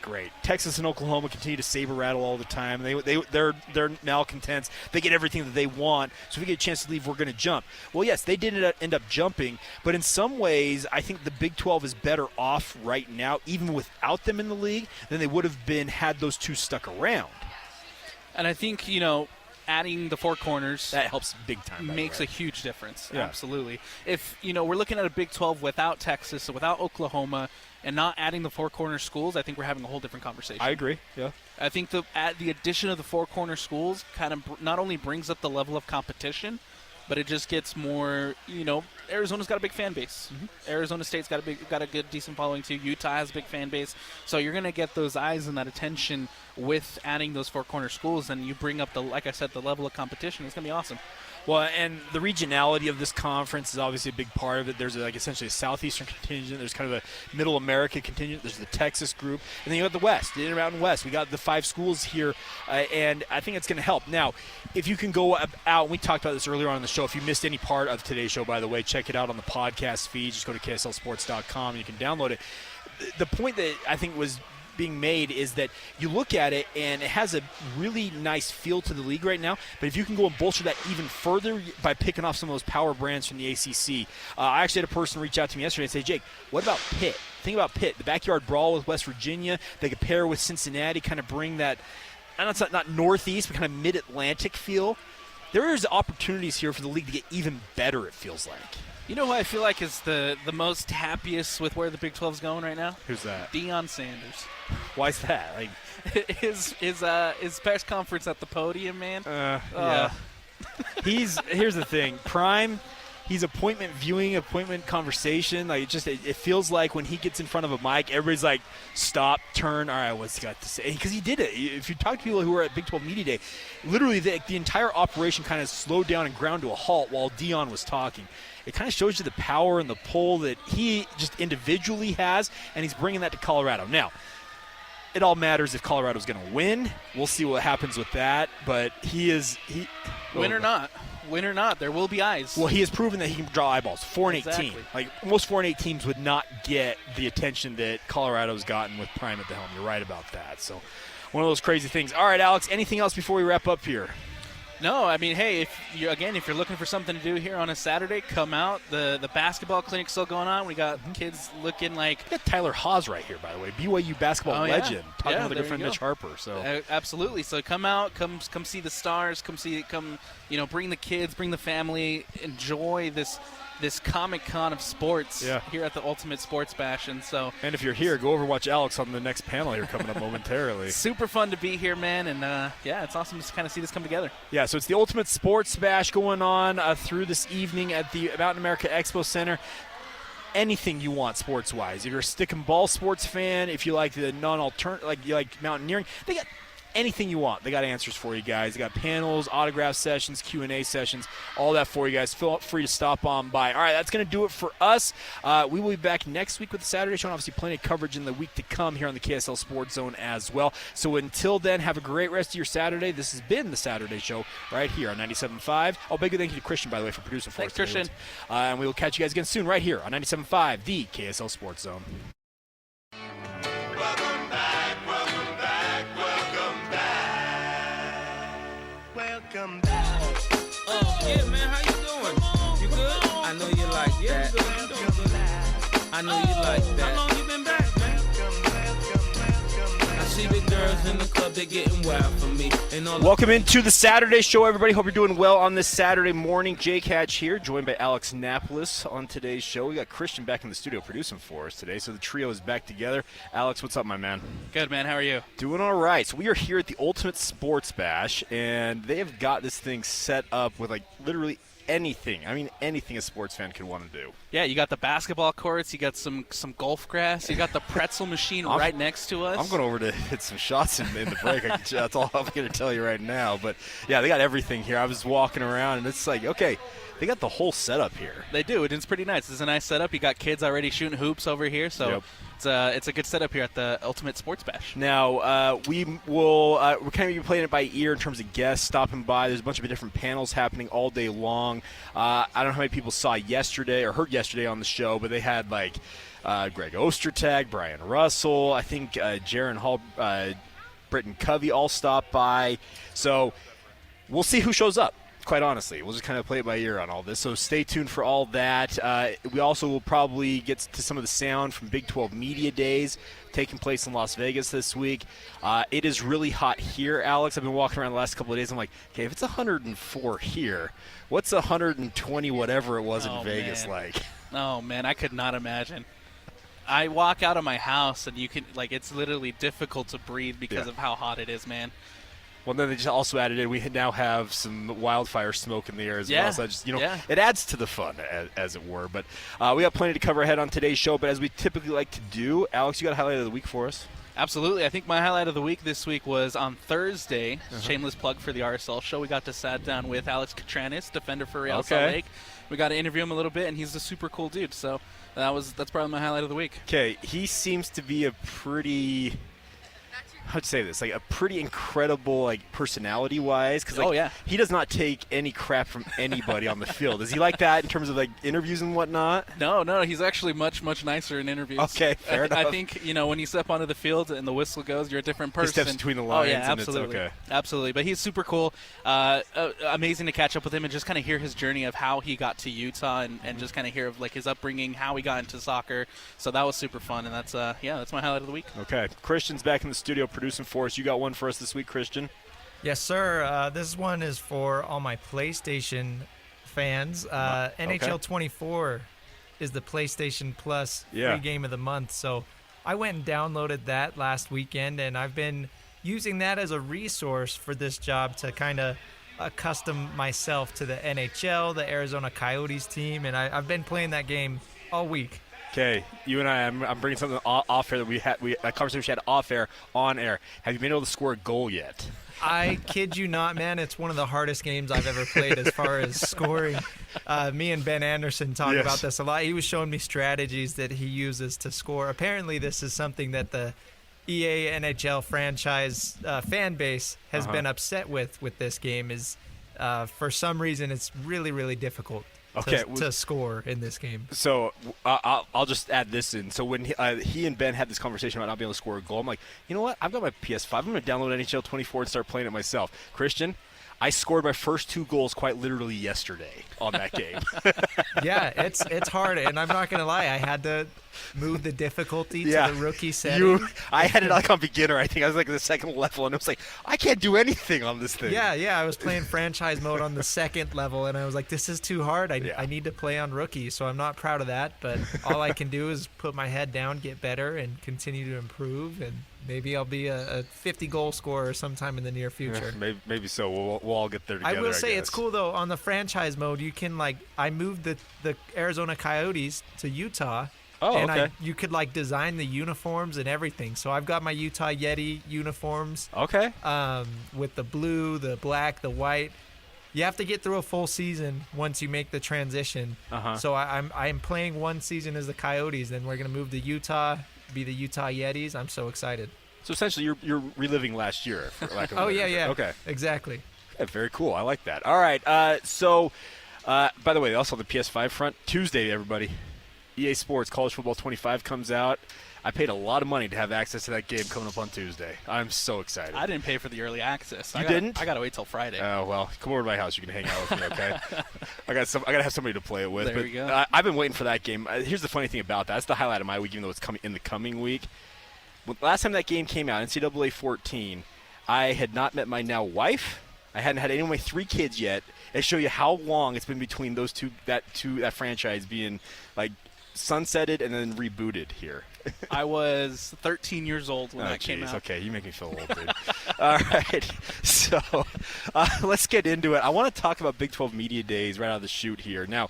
Speaker 1: great. Texas and Oklahoma continue to saber rattle all the time. They're malcontents. They get everything that they want. So if we get a chance to leave, we're going to jump. Well, yes, they did end up jumping, but in some ways, I think the Big 12 is better off right now, even without them in the league, than they would have been had those two stuck around.
Speaker 2: And I think adding the four corners
Speaker 1: that helps big time.
Speaker 2: Makes a huge difference.
Speaker 1: Yeah.
Speaker 2: Absolutely. If we're looking at a Big 12 without Texas, without Oklahoma, and not adding the four corner schools, I think we're having a whole different conversation.
Speaker 1: I agree. Yeah.
Speaker 2: I think the addition of the four corner schools kind of not only brings up the level of competition, but it just gets more. Arizona's got a big fan base. Mm-hmm. Arizona State's got a good, decent following too. Utah has a big fan base, so you're going to get those eyes and that attention with adding those four corner schools, and you bring up like I said, the level of competition. It's going to be awesome.
Speaker 1: Well, and the regionality of this conference is obviously a big part of it. There's essentially a southeastern contingent. There's kind of a middle America contingent. There's the Texas group. And then you got the West, the Intermountain West. We got the 5 schools here, and I think it's going to help. Now, if you can go out, we talked about this earlier on in the show. If you missed any part of today's show, by the way, check it out on the podcast feed. Just go to KSLSports.com and you can download it. The point that I think was being made is that you look at it and it has a really nice feel to the league right now, but if you can go and bolster that even further by picking off some of those power brands from the ACC. I actually had a person reach out to me yesterday and say, Jake, what about Pitt? Think about Pitt, the backyard brawl with West Virginia. They could pair with Cincinnati, kind of bring that, I know it's not northeast, but kind of mid-Atlantic feel. There is opportunities here for the league to get even better, it feels like.
Speaker 2: You know who I feel like is the most happiest with where the Big 12 is going right now?
Speaker 1: Who's that?
Speaker 2: Deion Sanders.
Speaker 1: Why is that? Like
Speaker 2: his press conference at the podium, man.
Speaker 1: Yeah. Here's the thing. Prime, he's appointment viewing, appointment conversation. Like it feels like when he gets in front of a mic, everybody's like, stop, turn. All right, what's he got to say? Because he did it. If you talk to people who were at Big 12 Media Day, literally the entire operation kind of slowed down and ground to a halt while Deion was talking. It kind of shows you the power and the pull that he just individually has, and he's bringing that to Colorado. Now, it all matters if Colorado's going to win. We'll see what happens with that, but
Speaker 2: win or not, there will be eyes.
Speaker 1: Well, he has proven that he can draw eyeballs. 4-8
Speaker 2: Exactly.
Speaker 1: team. Like most 4-8 teams would not get the attention that Colorado's gotten with Prime at the helm. You're right about that. So, one of those crazy things. All right, Alex, anything else before we wrap up here?
Speaker 2: No, I mean, hey, if you're looking for something to do here on a Saturday, come out. The basketball clinic's still going on. We got kids looking like.
Speaker 1: We got Tyler Haas right here, by the way, BYU basketball legend, talking with a good friend Mitch Harper. So
Speaker 2: absolutely. So come out, come see the stars, bring the kids, bring the family, enjoy this this Comic-Con of sports here at the Ultimate Sports Bash. And
Speaker 1: if you're here, go over and watch Alex on the next panel here coming up momentarily.
Speaker 2: Super fun to be here, man, and it's awesome to kind of see this come together.
Speaker 1: Yeah, so it's the Ultimate Sports Bash going on through this evening at the Mountain America Expo Center. Anything you want sports-wise. If you're a stick and ball sports fan, if you like the non-alternative, like you like mountaineering, they got anything you want. They got answers for you guys. They got panels, autograph sessions, Q&A sessions, all that for you guys. Feel free to stop on by. All right, that's going to do it for us. We will be back next week with the Saturday show. Obviously, plenty of coverage in the week to come here on the KSL Sports Zone as well. So until then, have a great rest of your Saturday. This has been the Saturday show right here on 97.5. Oh, big thank you to Christian, by the way, for producing for us.
Speaker 2: Thanks, Christian.
Speaker 1: And we will catch you guys again soon right here on 97.5, the KSL Sports Zone.
Speaker 7: Welcome back, welcome back, welcome back. Welcome back.
Speaker 8: Yeah, man, how you doing? You good? I know you like that. I know you like that. How long you been back, man? I see the girls in the club, they getting wild for me.
Speaker 1: Welcome into the Saturday show, everybody. Hope you're doing well on this Saturday morning. Jake Hatch here, joined by Alex Napoles on today's show. We got Christian back in the studio producing for us today, so the trio is back together. Alex, what's up, my man?
Speaker 2: Good, man. How are you?
Speaker 1: Doing all right. So we are here at the Ultimate Sports Bash, and they have got this thing set up with, like, literally anything. I mean, anything a sports fan could want to do.
Speaker 2: Yeah, you got the basketball courts, you got some golf grass, you got the pretzel machine right next to us.
Speaker 1: I'm going over to hit some shots in the break. That's all I'm going to tell you right now. But, yeah, they got everything here. I was walking around, and it's like, okay, they got the whole setup here.
Speaker 2: They do. It's pretty nice. It's a nice setup. You got kids already shooting hoops over here, so it's a good setup here at the Ultimate Sports Bash.
Speaker 1: Now, we're kind of playing it by ear in terms of guests stopping by. There's a bunch of different panels happening all day long. I don't know how many people saw yesterday or heard yesterday on the show, but they had, like, Greg Ostertag, Brian Russell, I think Jaron Hall, Britton Covey all stopped by. So we'll see who shows up. Quite honestly, we'll just kind of play it by ear on all this. So stay tuned for all that. We also will probably get to some of the sound from Big 12 Media Days taking place in Las Vegas this week. It is really hot here, Alex. I've been walking around the last couple of days. I'm like, okay, if it's 104 here, what's 120 whatever it was in Vegas like?
Speaker 2: Oh, man, I could not imagine. I walk out of my house, and you can, like, it's literally difficult to breathe because of how hot it is, man.
Speaker 1: Well, then they just also added in, we now have some wildfire smoke in the air as well. So it adds to the fun, as it were. But we got plenty to cover ahead on today's show. But as we typically like to do, Alex, you got a highlight of the week for us?
Speaker 2: Absolutely. I think my highlight of the week this week was on Thursday. Shameless plug for the RSL show. We got to sit down with Alex Catranis, defender for Real Salt Lake. We got to interview him a little bit, and he's a super cool dude. So that's probably my highlight of the week.
Speaker 1: Okay, he seems to be a pretty... How'd you say this? Like a pretty incredible, like personality-wise, because he does not take any crap from anybody on the field. Is he like that in terms of like interviews and whatnot?
Speaker 2: No, he's actually much nicer in interviews.
Speaker 1: Okay, fair enough.
Speaker 2: I think when you step onto the field and the whistle goes, you're a different person.
Speaker 1: He steps between the lines.
Speaker 2: Oh yeah,
Speaker 1: And
Speaker 2: absolutely,
Speaker 1: it's okay.
Speaker 2: Absolutely. But he's super cool. Amazing to catch up with him and just kind of hear his journey of how he got to Utah and just kind of hear of like his upbringing, how he got into soccer. So that was super fun, and that's my highlight of the week.
Speaker 1: Okay, Christian's back in the studio producing for us. You got one for us this week, Christian?
Speaker 9: Yes, sir. This one is for all my PlayStation fans. NHL 24 is the PlayStation Plus free game of the month. So I went and downloaded that last weekend, and I've been using that as a resource for this job to kind of accustom myself to the NHL, the Arizona Coyotes team, and I've been playing that game all week.
Speaker 1: Okay, you and I'm bringing something off air that a conversation we had off air, on air. Have you been able to score a goal yet?
Speaker 9: I kid you not, man. It's one of the hardest games I've ever played as far as scoring. Me and Ben Anderson talk about this a lot. He was showing me strategies that he uses to score. Apparently, this is something that the EA NHL franchise fan base has been upset with this game. Is for some reason it's really, really difficult. To score in this game.
Speaker 1: So I'll just add this in. So when he and Ben had this conversation about not being able to score a goal, I'm like, you know what? I've got my PS5. I'm going to download NHL 24 and start playing it myself. Christian, I scored my first 2 goals quite literally yesterday on that game.
Speaker 9: Yeah, it's hard, and I'm not gonna lie, I had to move the difficulty to the rookie setting.
Speaker 1: I had it like on beginner. I think I was like the second level, and it was like I can't do anything on this thing.
Speaker 9: Yeah, I was playing franchise mode on the second level, and I was like, this is too hard. I need to play on rookie, so I'm not proud of that. But all I can do is put my head down, get better, and continue to improve, and maybe I'll be a 50-goal scorer sometime in the near future.
Speaker 1: Maybe so. We'll all get there together.
Speaker 9: I will say it's cool though. On the franchise mode, you can I moved the Arizona Coyotes to Utah.
Speaker 1: Oh,
Speaker 9: and
Speaker 1: okay.
Speaker 9: You could design the uniforms and everything. So I've got my Utah Yeti uniforms.
Speaker 1: Okay.
Speaker 9: With the blue, the black, the white. You have to get through a full season once you make the transition.
Speaker 1: Uh-huh.
Speaker 9: So I'm playing one season as the Coyotes, then we're gonna move to Utah, be the Utah Yetis. I'm so excited.
Speaker 1: So essentially, you're reliving last year, for lack of a better
Speaker 9: yeah.
Speaker 1: Okay.
Speaker 9: Exactly.
Speaker 1: Yeah, very cool. I like that. All right. So, by the way, also on the PS5 front, Tuesday, everybody. EA Sports College Football 25 comes out. I paid a lot of money to have access to that game coming up on Tuesday. I'm so excited.
Speaker 2: I didn't pay for the early access.
Speaker 1: You didn't?
Speaker 2: I got to wait till Friday.
Speaker 1: Oh, well, come over to my house. You can hang out with me, okay? I got to have somebody to play it with.
Speaker 2: There
Speaker 1: but
Speaker 2: you go.
Speaker 1: I've been waiting for that game. Here's the funny thing about that. That's the highlight of my week, even though it's coming in the coming week. Last time that game came out, NCAA 14, I had not met my now wife. I hadn't had any of my 3 kids yet. It show you how long it's been between those that franchise being sunsetted and then rebooted here.
Speaker 2: I was 13 years old when that came out.
Speaker 1: Okay, you make me feel old, dude. All right, so let's get into it. I want to talk about Big 12 Media Days right out of the chute here. Now,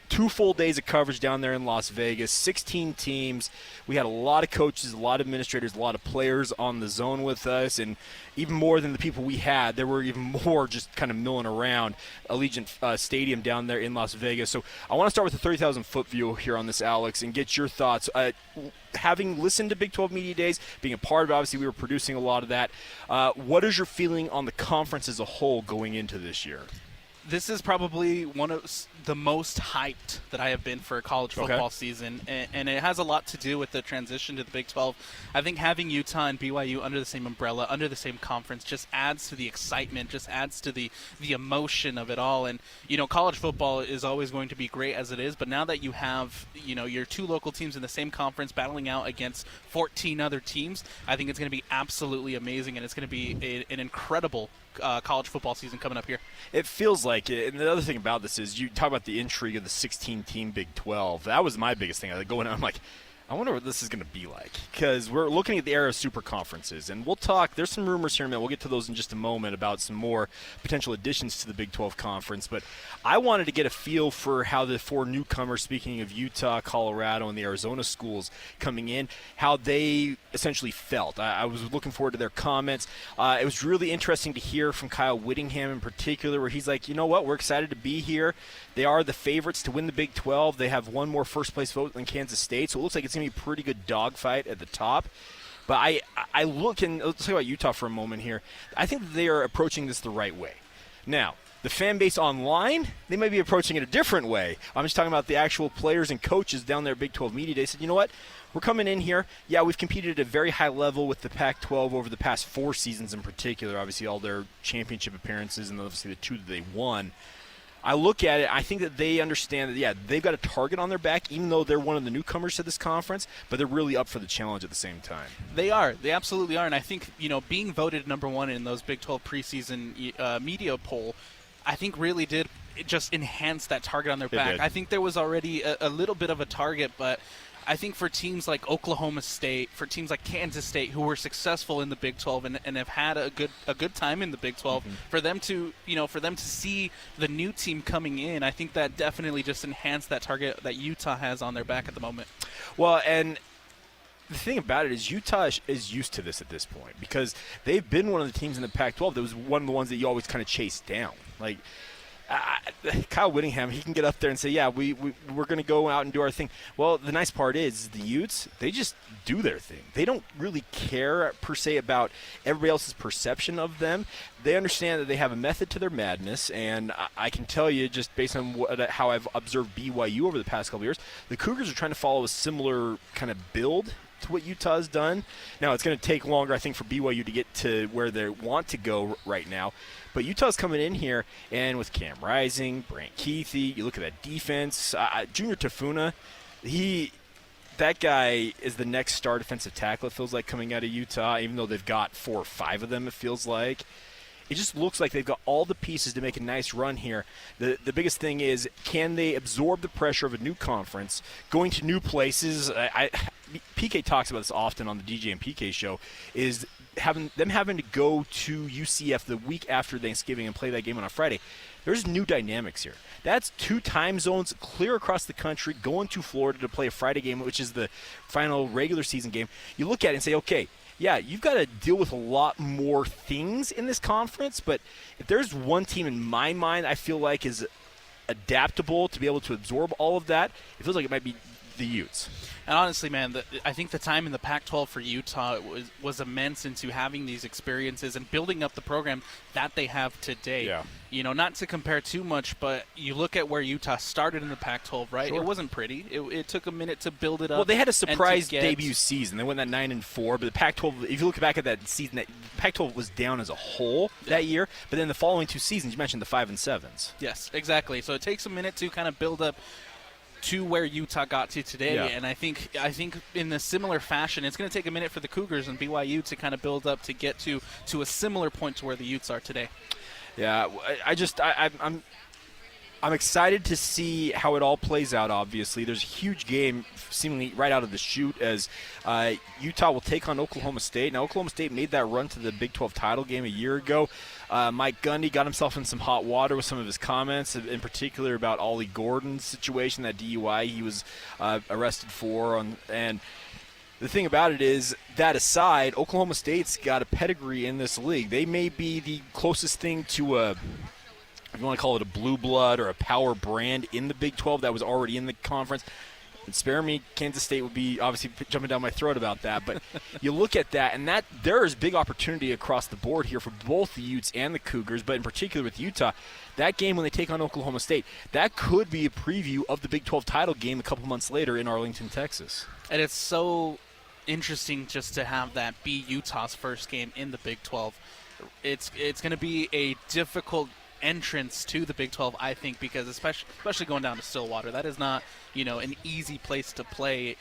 Speaker 1: 2 full days of coverage down there in Las Vegas, 16 teams. We had a lot of coaches, a lot of administrators, a lot of players on the zone with us, and even more than the people we had, there were even more just kind of milling around Allegiant Stadium down there in Las Vegas. So I want to start with the 30,000-foot view here on this, Alex, and get your thoughts. Having listened to Big 12 Media Days, being a part of it, obviously we were producing a lot of that. What is your feeling on the conference as a whole going into this year?
Speaker 2: This is probably one of the most hyped that I have been for a college football season, and it has a lot to do with the transition to the Big 12. I think having Utah and BYU under the same umbrella, under the same conference, just adds to the excitement, just adds to the emotion of it all. And, college football is always going to be great as it is, but now that you have, your 2 local teams in the same conference battling out against 14 other teams, I think it's going to be absolutely amazing, and it's going to be an incredible college football season coming up here.
Speaker 1: It feels like it. And the other thing about this is you talk about the intrigue of the 16-team Big 12. That was my biggest thing. Going out, I'm like, I wonder what this is going to be like, because we're looking at the era of super conferences, and we'll talk. There's some rumors here in a minute. We'll get to those in just a moment about some more potential additions to the Big 12 conference. But I wanted to get a feel for how the 4 newcomers, speaking of Utah, Colorado, and the Arizona schools coming in, how they essentially felt. I was looking forward to their comments. It was really interesting to hear from Kyle Whittingham in particular, where he's like, you know what, we're excited to be here. They are the favorites to win the Big 12. They have one more first-place vote than Kansas State, so it looks like it's going to be a pretty good dogfight at the top. But I look, and let's talk about Utah for a moment here. I think they are approaching this the right way. Now, the fan base online, they may be approaching it a different way. I'm just talking about the actual players and coaches down there at Big 12 Media Day. Said, you know what? We're coming in here. Yeah, we've competed at a very high level with the Pac-12 over the past 4 seasons in particular. Obviously, all their championship appearances and obviously the 2 that they won. I look at it, I think that they understand that, yeah, they've got a target on their back, even though they're one of the newcomers to this conference, but they're really up for the challenge at the same time.
Speaker 2: They are. They absolutely are. And I think, being voted number 1 in those Big 12 preseason media poll, I think really did just enhance that target on their back. I think there was already a little bit of a target, but I think for teams like Oklahoma State, for teams like Kansas State, who were successful in the Big 12 and have had a good time in the Big 12, for them to see the new team coming in, I think that definitely just enhanced that target that Utah has on their back at the moment.
Speaker 1: Well, and the thing about it is Utah is used to this at this point, because they've been one of the teams in the Pac-12 that was one of the ones that you always kind of chased down. Like, Kyle Whittingham, he can get up there and say, yeah, we're going to go out and do our thing. Well, the nice part is the Utes, they just do their thing. They don't really care, per se, about everybody else's perception of them. They understand that they have a method to their madness, and I can tell you, just based on how I've observed BYU over the past couple of years, the Cougars are trying to follow a similar kind of build to what Utah's done. Now, it's going to take longer, I think, for BYU to get to where they want to go right now. But Utah's coming in here, and with Cam Rising, Brant Keithy, you look at that defense. Junior Tafuna, that guy is the next star defensive tackle, it feels like, coming out of Utah, even though they've got 4 or 5 of them, it feels like. It just looks like they've got all the pieces to make a nice run here. The biggest thing is, can they absorb the pressure of a new conference, going to new places? PK talks about this often on the DJ and PK show, is having to go to UCF the week after Thanksgiving and play that game on a Friday. There's new dynamics here. That's 2 time zones clear across the country, going to Florida to play a Friday game, which is the final regular season game. You look at it and say, okay, yeah, you've got to deal with a lot more things in this conference, but if there's one team in my mind I feel like is adaptable to be able to absorb all of that, it feels like it might be the Utes.
Speaker 2: And honestly, man, I think the time in the Pac-12 for Utah was immense into having these experiences and building up the program that they have today.
Speaker 1: Yeah.
Speaker 2: You know, not to compare too much, but you look at where Utah started in the Pac-12, right?
Speaker 1: Sure.
Speaker 2: It wasn't pretty. It took a minute to build it up.
Speaker 1: Well, they had a surprise debut season. They went that 9-4, but the Pac-12, if you look back at that season, the Pac-12 was down as a whole that year. But then the following 2 seasons, you mentioned the 5 and 7s.
Speaker 2: Yes, exactly. So it takes a minute to kind of build up to where Utah got to today, and I think in a similar fashion, it's going to take a minute for the Cougars and BYU to kind of build up to get to a similar point to where the Utes are today.
Speaker 1: Yeah, I'm excited to see how it all plays out, obviously. There's a huge game seemingly right out of the chute as Utah will take on Oklahoma State. Now, Oklahoma State made that run to the Big 12 title game a year ago. Mike Gundy got himself in some hot water with some of his comments, in particular about Ollie Gordon's situation, that DUI he was arrested for. And the thing about it is, that aside, Oklahoma State's got a pedigree in this league. They may be the closest thing to if you want to call it a blue blood or a power brand in the Big 12 that was already in the conference. And spare me, Kansas State would be obviously jumping down my throat about that. But you look at that, and that there is big opportunity across the board here for both the Utes and the Cougars, but in particular with Utah. That game when they take on Oklahoma State, that could be a preview of the Big 12 title game a couple months later in Arlington, Texas.
Speaker 2: And it's so interesting just to have that be Utah's first game in the Big 12. It's going to be a difficult entrance to the Big 12, I think, because especially going down to Stillwater, that is not, an easy place to play.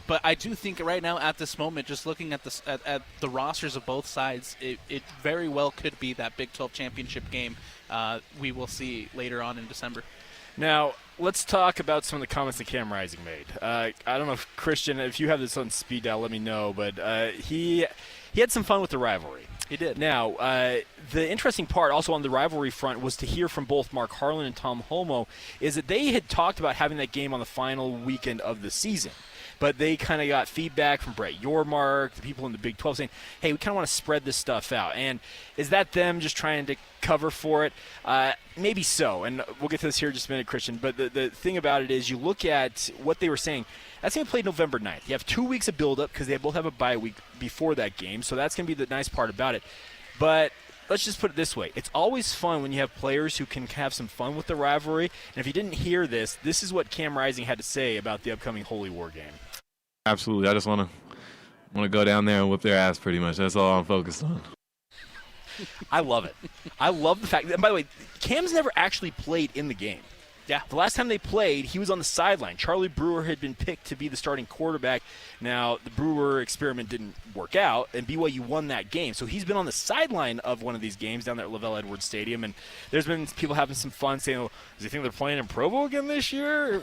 Speaker 2: But I do think right now at this moment, just looking at the rosters of both sides, it very well could be that Big 12 championship game we will see later on in December.
Speaker 1: Now, let's talk about some of the comments that Cam Rising made. I don't know if Christian, if you have this on speed dial, let me know, but he had some fun with the rivalry.
Speaker 2: He did.
Speaker 1: Now, the interesting part also on the rivalry front was to hear from both Mark Harlan and Tom Homo is that they had talked about having that game on the final weekend of the season. But they kind of got feedback from Brett Yormark, the people in the Big 12 saying, hey, we kind of want to spread this stuff out. And is that them just trying to cover for it? Maybe so. And we'll get to this here in just a minute, Christian. But the thing about it is you look at what they were saying. That's going to be played November 9th. You have 2 weeks of build-up because they both have a bye week before that game. So that's going to be the nice part about it. But let's just put it this way. It's always fun when you have players who can have some fun with the rivalry. And if you didn't hear this, this is what Cam Rising had to say about the upcoming Holy War game.
Speaker 10: Absolutely. I just want to go down there and whip their ass pretty much. That's all I'm focused on.
Speaker 1: I love it. I love the fact that, and by the way, Cam's never actually played in the game.
Speaker 2: Yeah.
Speaker 1: The last time they played, he was on the sideline. Charlie Brewer had been picked to be the starting quarterback. Now, the Brewer experiment didn't work out, and BYU won that game. So he's been on the sideline of one of these games down there at LaVell Edwards Stadium, and there's been people having some fun saying, oh, does he think they're playing in Provo again this year?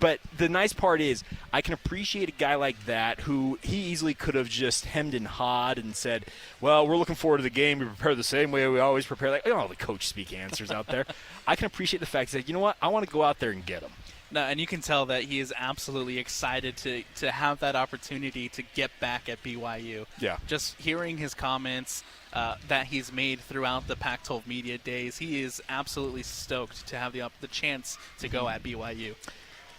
Speaker 1: But the nice part is I can appreciate a guy like that who he easily could have just hemmed and hawed and said, well, we're looking forward to the game. We prepare the same way we always prepare. Like, all the coach speak answers out there. I can appreciate the fact that, you know what, I want to go out there and get them.
Speaker 2: No, and you can tell that he is absolutely excited to have that opportunity to get back at BYU.
Speaker 1: Yeah.
Speaker 2: Just hearing his comments that he's made throughout the Pac-12 media days, he is absolutely stoked to have the chance to go at BYU.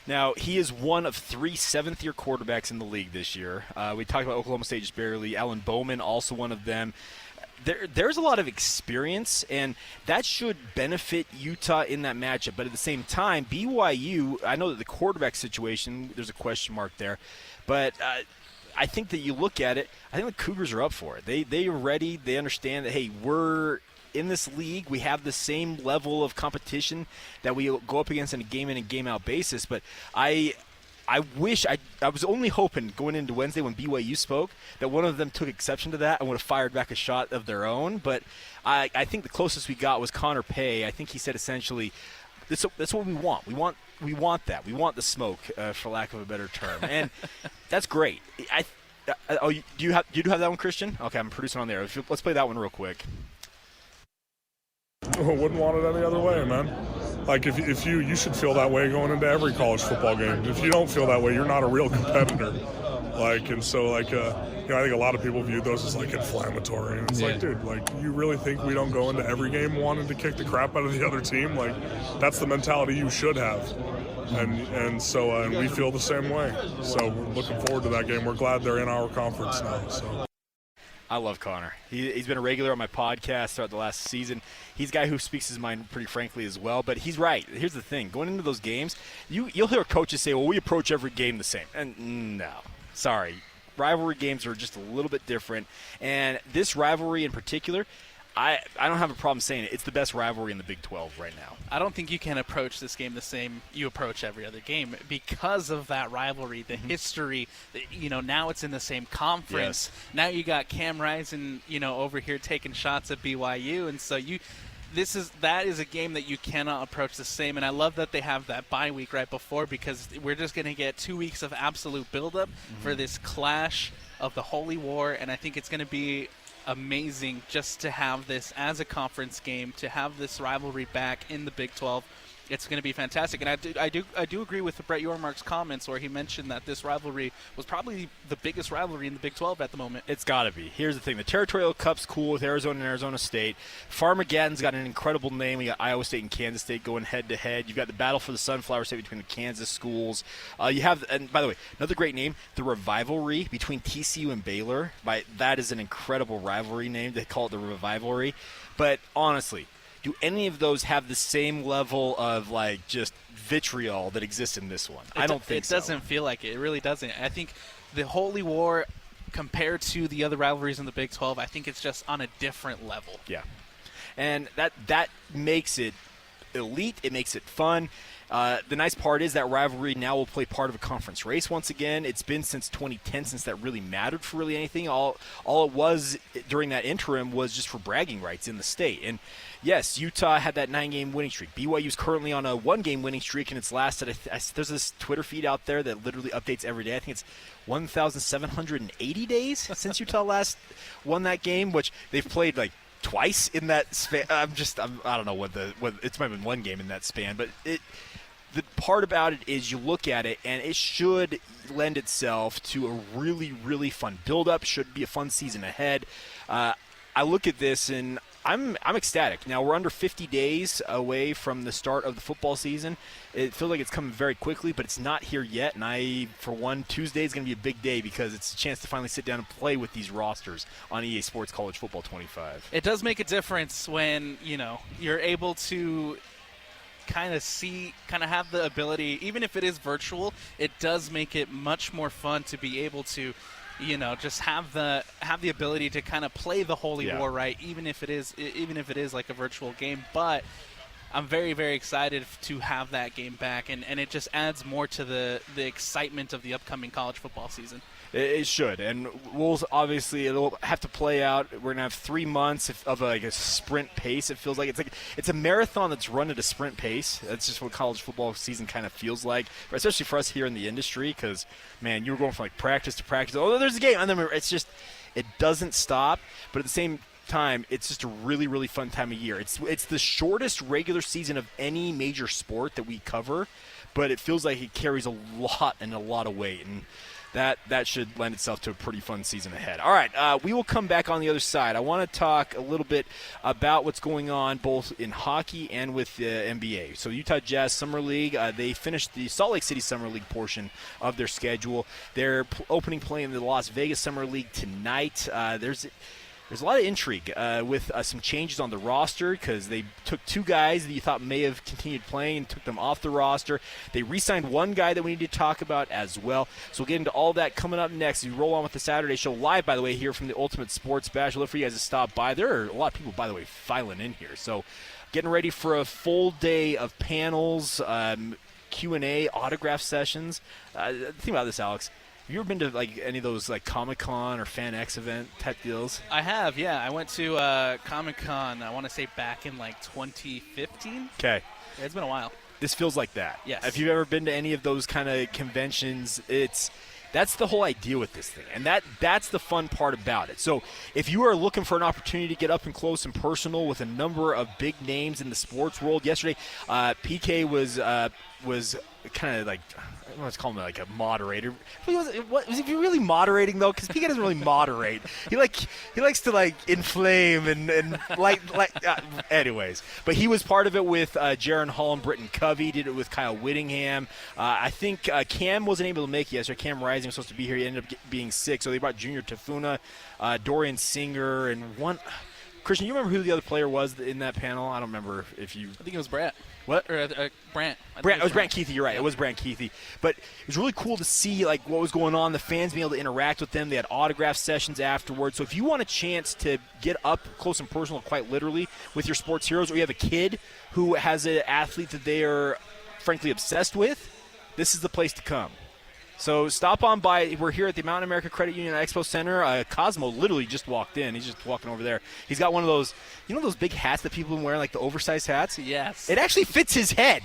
Speaker 1: Now, he is one of 3 seventh-year quarterbacks in the league this year. We talked about Oklahoma State just barely. Alan Bowman, also one of them. there's a lot of experience, and that should benefit Utah in that matchup. But at the same time, BYU, I know that the quarterback situation, there's a question mark there, but I think that you look at it, I think the Cougars are up for it. They are ready. They understand that, hey, we're in this league. We have the same level of competition that we go up against on a game in and game out basis. But I wish I was only hoping going into Wednesday when BYU spoke that one of them took exception to that and would have fired back a shot of their own. But I think the closest we got was Connor Pay. I think he said essentially, that's what we want. We want that. We want the smoke, for lack of a better term, and that's great. Do you have that one, Christian? Okay, I'm producing on there. Let's play that one real quick.
Speaker 11: Wouldn't want it any other way, man. Like, if you should feel that way going into every college football game. If you don't feel that way, you're not a real competitor. Like, and so, like, I think a lot of people view those as, like, inflammatory. And it's like, dude, like, you really think we don't go into every game wanting to kick the crap out of the other team? Like, that's the mentality you should have. And so we feel the same way. So we're looking forward to that game. We're glad they're in our conference now. So.
Speaker 1: I love Connor. He's been a regular on my podcast throughout the last season. He's a guy who speaks his mind pretty frankly as well, but he's right. Here's the thing. Going into those games, you'll hear coaches say, well, we approach every game the same. And no. Sorry. Rivalry games are just a little bit different. And this rivalry in particular, I don't have a problem saying it. It's the best rivalry in the Big 12 right now.
Speaker 2: I don't think you can approach this game the same you approach every other game because of that rivalry, the history. Now it's in the same conference. Yes. Now you got Cam Rising, over here taking shots at BYU, and so that is a game that you cannot approach the same. And I love that they have that bye week right before, because we're just going to get 2 weeks of absolute buildup for this clash of the Holy War, and I think it's going to be amazing just to have this as a conference game, to have this rivalry back in the Big 12. It's going to be fantastic. And I do agree with Brett Yormark's comments where he mentioned that this rivalry was probably the biggest rivalry in the Big 12 at the moment.
Speaker 1: It's got to be. Here's the thing. The Territorial Cup's cool with Arizona and Arizona State. Farmageddon's got an incredible name. We got Iowa State and Kansas State going head-to-head. You've got the battle for the Sunflower State between the Kansas schools. You have, and by the way, another great name, the Revivalry between TCU and Baylor. That is an incredible rivalry name. They call it the Revivalry. But honestly, do any of those have the same level of, like, just vitriol that exists in this one? I don't think so.
Speaker 2: It doesn't feel like it. It really doesn't. I think the Holy War, compared to the other rivalries in the Big 12, I think it's just on a different level.
Speaker 1: Yeah. And that makes it elite. It makes it fun. The nice part is that rivalry now will play part of a conference race once again. It's been since 2010 since that really mattered for really anything. All it was during that interim was just for bragging rights in the state. And yes, Utah had that 9-game winning streak. BYU's currently on a 1-game winning streak, and it's lasted. There's this Twitter feed out there that literally updates every day. I think it's 1,780 days since Utah last won that game, which they've played like twice in that span. I don't know what it's might have been 1 game in that span, but the part about it is you look at it, and it should lend itself to a really, really fun build-up. Should be a fun season ahead. I look at this, and I'm ecstatic. Now, we're under 50 days away from the start of the football season. It feels like it's coming very quickly, but it's not here yet. And for one, Tuesday is going to be a big day because it's a chance to finally sit down and play with these rosters on EA Sports College Football 25.
Speaker 2: It does make a difference when, you're able to kind of have the ability, even if it is virtual, it does make it much more fun to be able to just have the ability to kind of play the Holy War, right? Even if it is like a virtual game. But I'm very, very excited to have that game back, and it just adds more to the excitement of the upcoming college football season.
Speaker 1: It should, and it'll have to play out. We're gonna have 3 months of a sprint pace. It feels like it's a marathon that's run at a sprint pace. That's just what college football season kind of feels like, especially for us here in the industry. Because man, you're going from like practice to practice. Oh, there's a game, and then it doesn't stop. But at the same time, it's just a really, really fun time of year. It's the shortest regular season of any major sport that we cover, but it feels like it carries a lot of weight, and that should lend itself to a pretty fun season ahead. All right, we will come back on the other side. I want to talk a little bit about what's going on both in hockey and with the NBA. So Utah Jazz Summer League, they finished the Salt Lake City Summer League portion of their schedule. They're opening play in the Las Vegas Summer League tonight. There's a lot of intrigue with some changes on the roster because they took 2 guys that you thought may have continued playing and took them off the roster. They re-signed 1 guy that we need to talk about as well. So we'll get into all that coming up next. We roll on with the Saturday Show live, by the way, here from the Ultimate Sports Bash. I'd love for you guys to stop by. There are a lot of people, by the way, filing in here. So getting ready for a full day of panels, Q&A, autograph sessions. Think about this, Alex. Have you ever been to like any of those like Comic-Con or Fan X event type deals?
Speaker 2: I have, yeah. I went to Comic-Con, I want to say back in like 2015.
Speaker 1: Okay.
Speaker 2: Yeah, it's been a while.
Speaker 1: This feels like that.
Speaker 2: Yes.
Speaker 1: If you've ever been to any of those kind of conventions, that's the whole idea with this thing. And that's the fun part about it. So if you are looking for an opportunity to get up and close and personal with a number of big names in the sports world, yesterday PK was kind of like, I don't know, let's call him like a moderator. Was he really moderating though? Because PK doesn't really moderate. He likes to like inflame and anyways. But he was part of it with Jaron Hall and Britton Covey. Did it with Kyle Whittingham. I think Cam wasn't able to make it yesterday. Cam Rising was supposed to be here. He ended up being sick, so they brought Junior Tafuna, Dorian Singer, and one. Christian, you remember who the other player was in that panel? I don't remember if you.
Speaker 2: I think it was Brett.
Speaker 1: What?
Speaker 2: Or Brant.
Speaker 1: It was Brant Keithy. You're right. It was Brant Keithy. But it was really cool to see like what was going on. The fans being able to interact with them. They had autograph sessions afterwards. So if you want a chance to get up close and personal, quite literally, with your sports heroes, or you have a kid who has an athlete that they are frankly obsessed with, this is the place to come. So stop on by. We're here at the Mountain America Credit Union Expo Center. Cosmo literally just walked in. He's just walking over there. He's got one of those, those big hats that people have been wearing, like the oversized hats?
Speaker 2: Yes.
Speaker 1: It actually fits his head.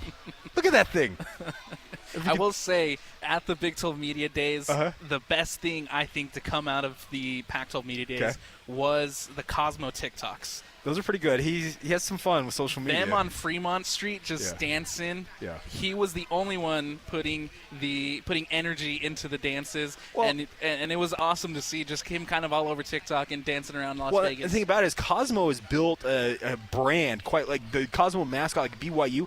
Speaker 1: Look at that thing.
Speaker 2: I will say, at the Big 12 Media Days, the best thing I think to come out of the Pac-12 Media Days was the Cosmo TikToks.
Speaker 1: Those are pretty good. He has some fun with social media.
Speaker 2: Them on Fremont Street just dancing.
Speaker 1: Yeah.
Speaker 2: He was the only one putting energy into the dances, and it was awesome to see just him kind of all over TikTok and dancing around Las Vegas.
Speaker 1: The thing about it is Cosmo has built a brand, quite like the Cosmo mascot, like BYU,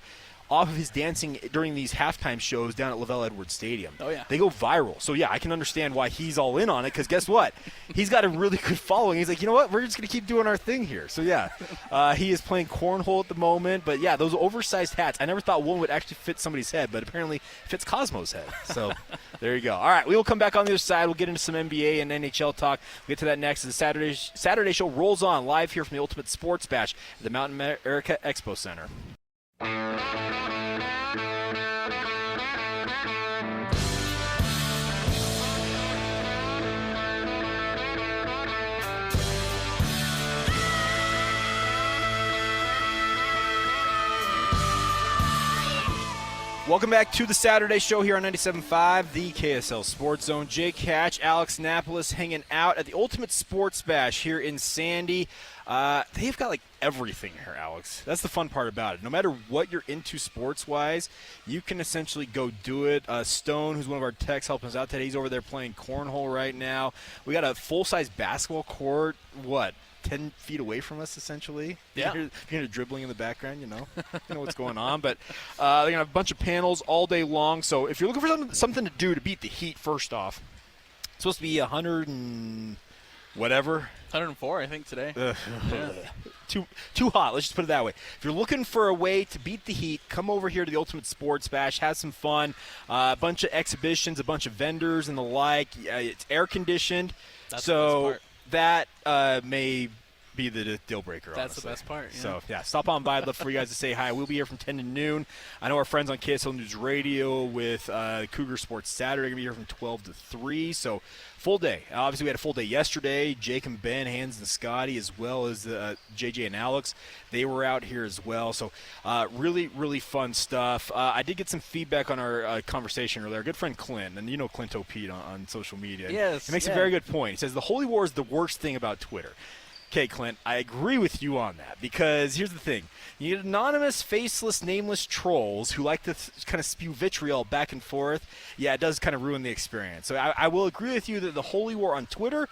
Speaker 1: off of his dancing during these halftime shows down at LaVell Edwards Stadium.
Speaker 2: Oh, yeah.
Speaker 1: They go viral. So, yeah, I can understand why he's all in on it because guess what? He's got a really good following. He's like, you know what? We're just going to keep doing our thing here. So, yeah, he is playing cornhole at the moment. But, yeah, those oversized hats, I never thought one would actually fit somebody's head, but apparently it fits Cosmo's head. So, there you go. All right, we will come back on the other side. We'll get into some NBA and NHL talk. We'll get to that next. The Saturday show rolls on live here from the Ultimate Sports Bash at the Mountain America Expo Center. Welcome back to the Saturday Show here on 97.5, the KSL Sports Zone. Jake Hatch, Alex Napoles hanging out at the Ultimate Sports Bash here in Sandy. They've got like everything here, Alex. That's the fun part about it. No matter what you're into sports-wise, you can essentially go do it. Stone, who's one of our techs, helping us out today, he's over there playing cornhole right now. We got a full-size basketball court, 10 feet away from us, essentially.
Speaker 2: Yeah.
Speaker 1: You hear dribbling in the background, you know what's going on. But they're going to have a bunch of panels all day long. So if you're looking for something to do to beat the heat, first off, it's supposed to be 100 and whatever.
Speaker 2: 104, I think, today.
Speaker 1: Yeah. Too hot. Let's just put it that way. If you're looking for a way to beat the heat, come over here to the Ultimate Sports Bash. Have some fun. A bunch of exhibitions, a bunch of vendors and the like. It's air conditioned.
Speaker 2: That's
Speaker 1: so
Speaker 2: the best part.
Speaker 1: That may be the deal breaker.
Speaker 2: That's
Speaker 1: honestly.
Speaker 2: the best part. Yeah.
Speaker 1: So, yeah, stop on by. I'd love for you guys to say hi. We'll be here from 10 to noon. I know our friends on KSL News Radio with Cougar Sports Saturday are going to be here from 12 to 3. So, full day. Obviously, we had a full day yesterday. Jake and Ben, Hans and Scotty, as well as JJ and Alex. They were out here as well. So, really, really fun stuff. I did get some feedback on our conversation earlier. Our good friend Clint, and you know Clint O'Pete on social media.
Speaker 2: Yes.
Speaker 1: He makes a very good point. He says, the Holy War is the worst thing about Twitter. Okay, Clint, I agree with you on that because here's the thing. You get anonymous, faceless, nameless trolls who like to kind of spew vitriol back and forth. Yeah, it does kind of ruin the experience. So I will agree with you that the Holy War on Twitter,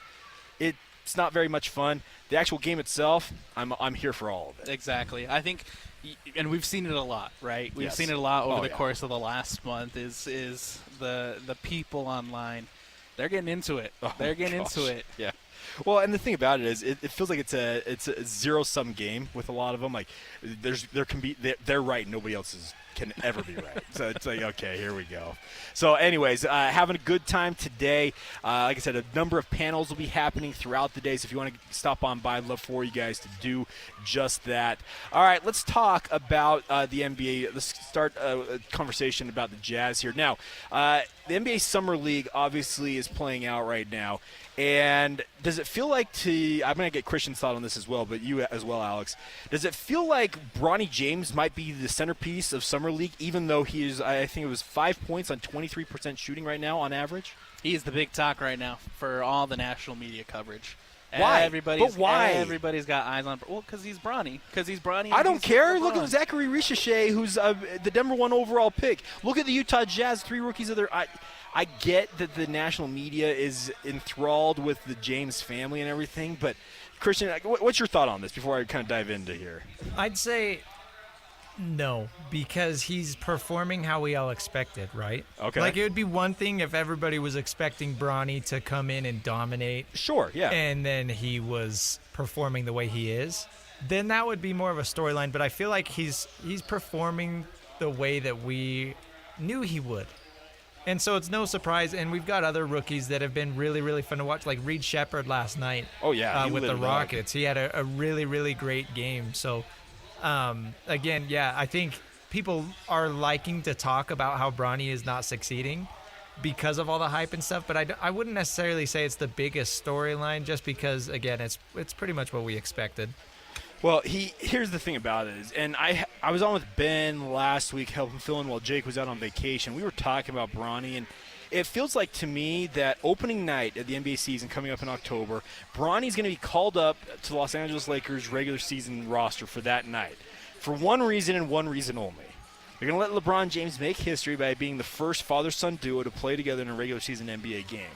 Speaker 1: it's not very much fun. The actual game itself, I'm here for all of it.
Speaker 2: Exactly. I think, and we've seen it a lot, right? We've seen it a lot over the course of the last month is the people online. They're getting into it. They're getting into it.
Speaker 1: Yeah. Well, and the thing about it is, it feels like it's a zero-sum game with a lot of them. Like, they're right, nobody else can ever be right. So it's like, okay, here we go. So, anyways, having a good time today. Like I said, a number of panels will be happening throughout the day. So if you want to stop on by, I'd love for you guys to do just that. All right, let's talk about the NBA. Let's start a conversation about the Jazz here. Now, the NBA Summer League obviously is playing out right now. And does it feel like I'm going to get Christian's thought on this as well, but you as well, Alex. Does it feel like Bronny James might be the centerpiece of Summer League, even though he is, I think it was 5 points on 23% shooting right now on average?
Speaker 2: He is the big talk right now for all the national media coverage.
Speaker 1: Why?
Speaker 2: Why? Everybody's got eyes on. Well, because he's Bronny.
Speaker 1: I don't care. Look at Zachary Richichet, who's the number 1 overall pick. Look at the Utah Jazz, 3 rookies of their. I get that the national media is enthralled with the James family and everything, but Christian, what's your thought on this before I kind of dive into here?
Speaker 9: I'd say no, because he's performing how we all expected, right?
Speaker 1: Okay.
Speaker 9: Like, it would be one thing if everybody was expecting Bronny to come in and dominate.
Speaker 1: Sure, yeah.
Speaker 9: And then he was performing the way he is. Then that would be more of a storyline, but I feel like he's performing the way that we knew he would. And so it's no surprise, and we've got other rookies that have been really, really fun to watch, like Reed Shepherd last night.
Speaker 1: Oh, yeah.
Speaker 9: With the Rockets. He had a really, really great game. So, again, yeah, I think people are liking to talk about how Bronny is not succeeding because of all the hype and stuff, but I wouldn't necessarily say it's the biggest storyline just because, again, it's pretty much what we expected.
Speaker 1: Well, here's the thing about it is, and I was on with Ben last week helping fill in while Jake was out on vacation. We were talking about Bronny, and it feels like to me that opening night of the NBA season coming up in October, Bronny's going to be called up to the Los Angeles Lakers regular season roster for that night for one reason and one reason only. They're going to let LeBron James make history by being the first father-son duo to play together in a regular season NBA game.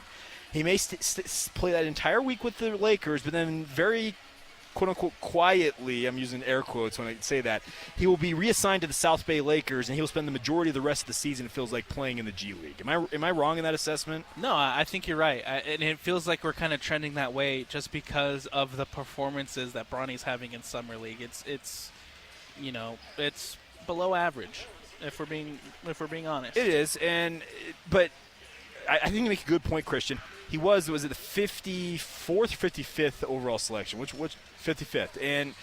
Speaker 1: He may play that entire week with the Lakers, but then very quote-unquote quietly, I'm using air quotes when I say that, he will be reassigned to the South Bay Lakers, and he will spend the majority of the rest of the season, it feels like, playing in the G League. Am I wrong in that assessment?
Speaker 2: No, I think you're right. And it feels like we're kind of trending that way just because of the performances that Bronny's having in Summer League. It's below average, if we're being honest.
Speaker 1: It is, but I think you make a good point, Christian. He was it the 54th or 55th overall selection? Which 55th? And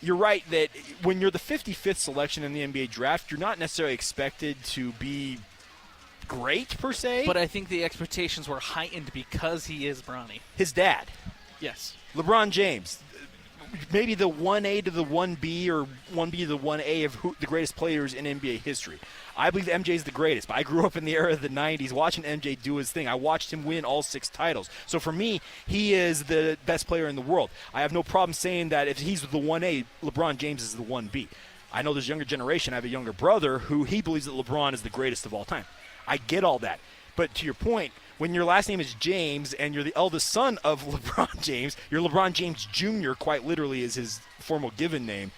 Speaker 1: you're right that when you're the 55th selection in the NBA draft, you're not necessarily expected to be great per se.
Speaker 2: But I think the expectations were heightened because he is Bronny.
Speaker 1: His dad.
Speaker 2: Yes.
Speaker 1: LeBron James. Maybe the 1A to the 1B or 1B to the 1A of the greatest players in NBA history. I believe MJ is the greatest, but I grew up in the era of the 90s watching MJ do his thing. I watched him win all 6 titles. So for me, he is the best player in the world. I have no problem saying that if he's the 1A, LeBron James is the 1B. I know there's a younger generation. I have a younger brother who he believes that LeBron is the greatest of all time. I get all that. But to your point, when your last name is James and you're the eldest son of LeBron James, you're LeBron James Jr., quite literally is his formal given name,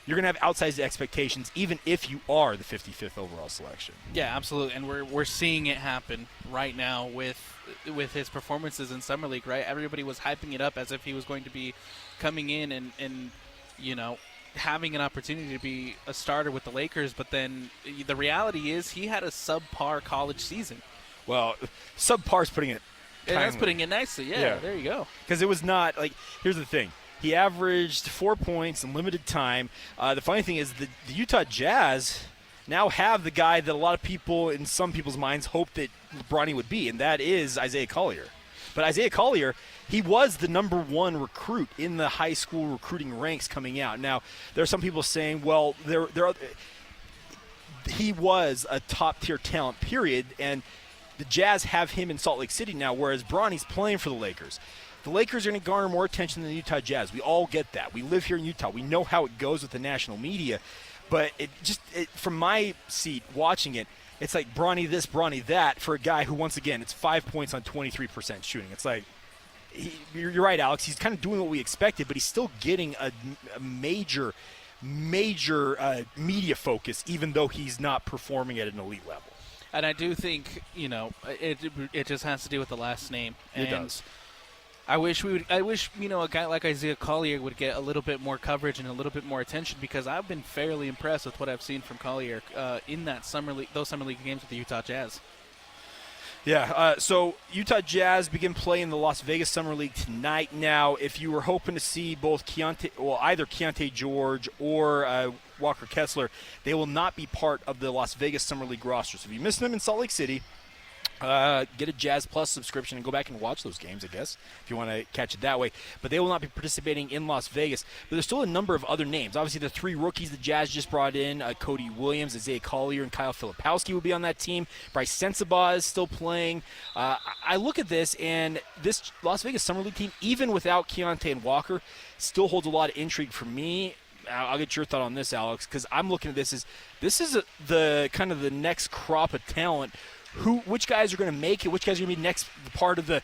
Speaker 1: you're going to have outsized expectations even if you are the 55th overall selection.
Speaker 2: Yeah, absolutely. And we're seeing it happen right now with his performances in Summer League, right? Everybody was hyping it up as if he was going to be coming in and having an opportunity to be a starter with the Lakers, but then the reality is he had a subpar college season.
Speaker 1: Well, subpar is putting it kindly.
Speaker 2: That's putting it nicely. Yeah, there you go.
Speaker 1: Because it was not like, here's the thing. He averaged 4 points in limited time. The funny thing is the Utah Jazz now have the guy that a lot of people, in some people's minds, hoped that Bronny would be, and that is Isaiah Collier. But Isaiah Collier, he was the number 1 recruit in the high school recruiting ranks coming out. Now, there are some people saying, well, he was a top-tier talent, period, and the Jazz have him in Salt Lake City now, whereas Bronny's playing for the Lakers. The Lakers are going to garner more attention than the Utah Jazz. We all get that. We live here in Utah. We know how it goes with the national media. But from my seat watching it, it's like Bronny this, Bronny that for a guy who, once again, it's 5 points on 23% shooting. It's like, you're right, Alex. He's kind of doing what we expected, but he's still getting a major media focus, even though he's not performing at an elite level.
Speaker 2: And I do think, it just has to do with the last name.
Speaker 1: It does.
Speaker 2: I wish a guy like Isaiah Collier would get a little bit more coverage and a little bit more attention, because I've been fairly impressed with what I've seen from Collier in those summer league games with the Utah Jazz.
Speaker 1: Yeah, so Utah Jazz begin playing the Las Vegas Summer League tonight. Now, if you were hoping to see both either Keontae George or Walker Kessler, they will not be part of the Las Vegas Summer League roster. So if you missed them in Salt Lake City, get a Jazz Plus subscription and go back and watch those games, I guess, if you want to catch it that way. But they will not be participating in Las Vegas. But there's still a number of other names. Obviously, the 3 rookies the Jazz just brought in, Cody Williams, Isaiah Collier, and Kyle Filipowski will be on that team. Bryce Sensabaugh is still playing. I look at this, and this Las Vegas Summer League team, even without Keontae and Walker, still holds a lot of intrigue for me. I'll get your thought on this, Alex, because I'm looking at this as the kind of the next crop of talent. Which guys are going to make it? Which guys are going to be next part of the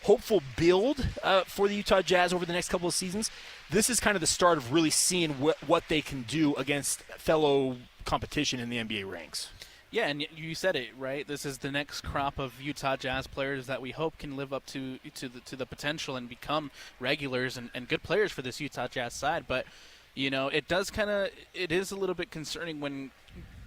Speaker 1: hopeful build for the Utah Jazz over the next couple of seasons? This is kind of the start of really seeing what they can do against fellow competition in the NBA ranks.
Speaker 2: Yeah, and you said it, right? This is the next crop of Utah Jazz players that we hope can live up to the potential and become regulars and good players for this Utah Jazz side. But, it is a little bit concerning when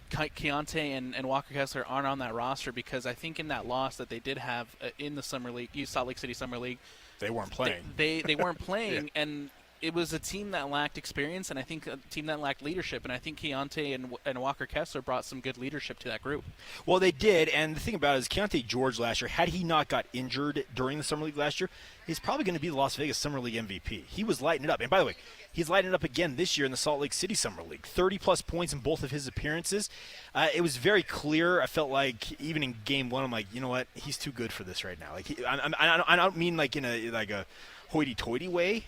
Speaker 2: Keontae and Walker Kessler aren't on that roster, because I think in that loss that they did have in the Summer League, Salt Lake City Summer League,
Speaker 1: they weren't playing.
Speaker 2: They weren't playing,
Speaker 1: yeah.
Speaker 2: And it was a team that lacked experience, and I think a team that lacked leadership, and I think Keontae and Walker Kessler brought some good leadership to that group.
Speaker 1: Well, they did, and the thing about it is Keontae George last year, had he not got injured during the Summer League last year, he's probably going to be the Las Vegas Summer League MVP. He was lighting it up. And by the way, he's lighting it up again this year in the Salt Lake City Summer League. 30-plus points in both of his appearances. It was very clear. I felt like even in Game 1, I'm like, you know what? He's too good for this right now. Like, I don't mean like in a hoity-toity way.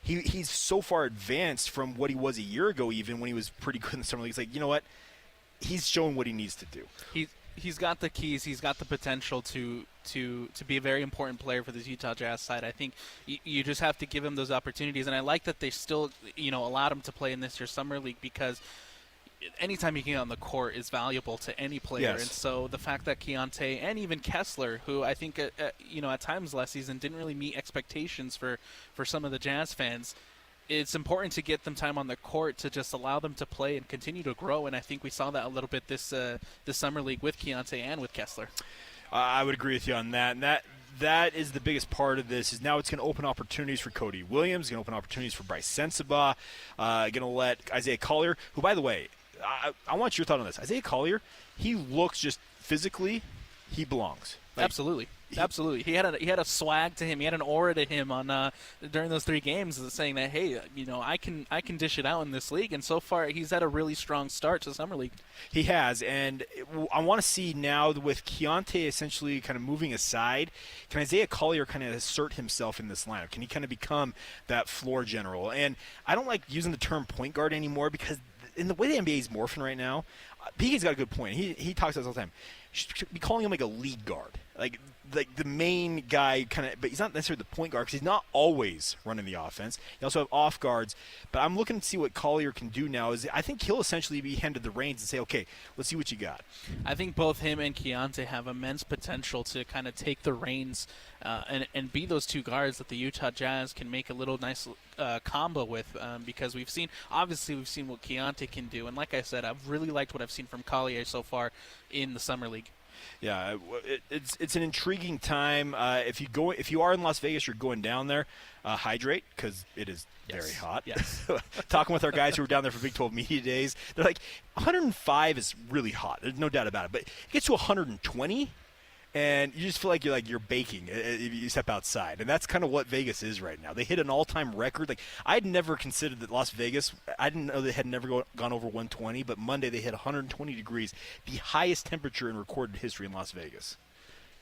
Speaker 1: He's so far advanced from what he was a year ago, even when he was pretty good in the Summer League. It's like, you know what? He's showing what he needs to do.
Speaker 2: He's got the keys. He's got the potential to be a very important player for this Utah Jazz side. I think you just have to give him those opportunities. And I like that they still, allowed him to play in this year's Summer League, because anytime he can get on the court is valuable to any player.
Speaker 1: Yes.
Speaker 2: And so the fact that Keontae and even Kessler, who I think at times last season didn't really meet expectations for some of the Jazz fans, it's important to get them time on the court to just allow them to play and continue to grow. And I think we saw that a little bit this Summer League with Keontae and with Kessler. I
Speaker 1: would agree with you on that. And that is the biggest part of this, is now it's going to open opportunities for Cody Williams, going to open opportunities for Bryce Sensabaugh, going to let Isaiah Collier, who, by the way, I want your thought on this. Isaiah Collier, he looks just physically, he belongs.
Speaker 2: Absolutely. He had a swag to him. He had an aura to him on during those 3 games, saying that, hey, I can dish it out in this league. And so far, he's had a really strong start to the Summer League.
Speaker 1: He has, and I want to see now with Keontae essentially kind of moving aside, can Isaiah Collier kind of assert himself in this lineup? Can he kind of become that floor general? And I don't like using the term point guard anymore, because in the way the NBA is morphing right now, PK's got a good point. He talks about this all the time. You should be calling him like a lead guard, like the main guy kind of, but he's not necessarily the point guard, because he's not always running the offense. You also have off guards, but I'm looking to see what Collier can do now. I think he'll essentially be handed the reins and say, okay, let's see what you got.
Speaker 2: I think both him and Keontae have immense potential to kind of take the reins and be those 2 guards that the Utah Jazz can make a little nice combo with, because we've seen what Keontae can do, and like I said, I've really liked what I've seen from Collier so far in the Summer League.
Speaker 1: Yeah, it's an intriguing time. If you are in Las Vegas, you're going down there. Hydrate, because it is very hot.
Speaker 2: Yes.
Speaker 1: Talking with our guys who were down there for Big 12 Media Days, they're like, 105 is really hot. There's no doubt about it. But it gets to 120, and you just feel like you're baking if you step outside. And that's kind of what Vegas is right now. They hit an all-time record. Like, I'd never considered that Las Vegas, I didn't know they had never gone over 120, but Monday they hit 120 degrees, the highest temperature in recorded history in Las Vegas.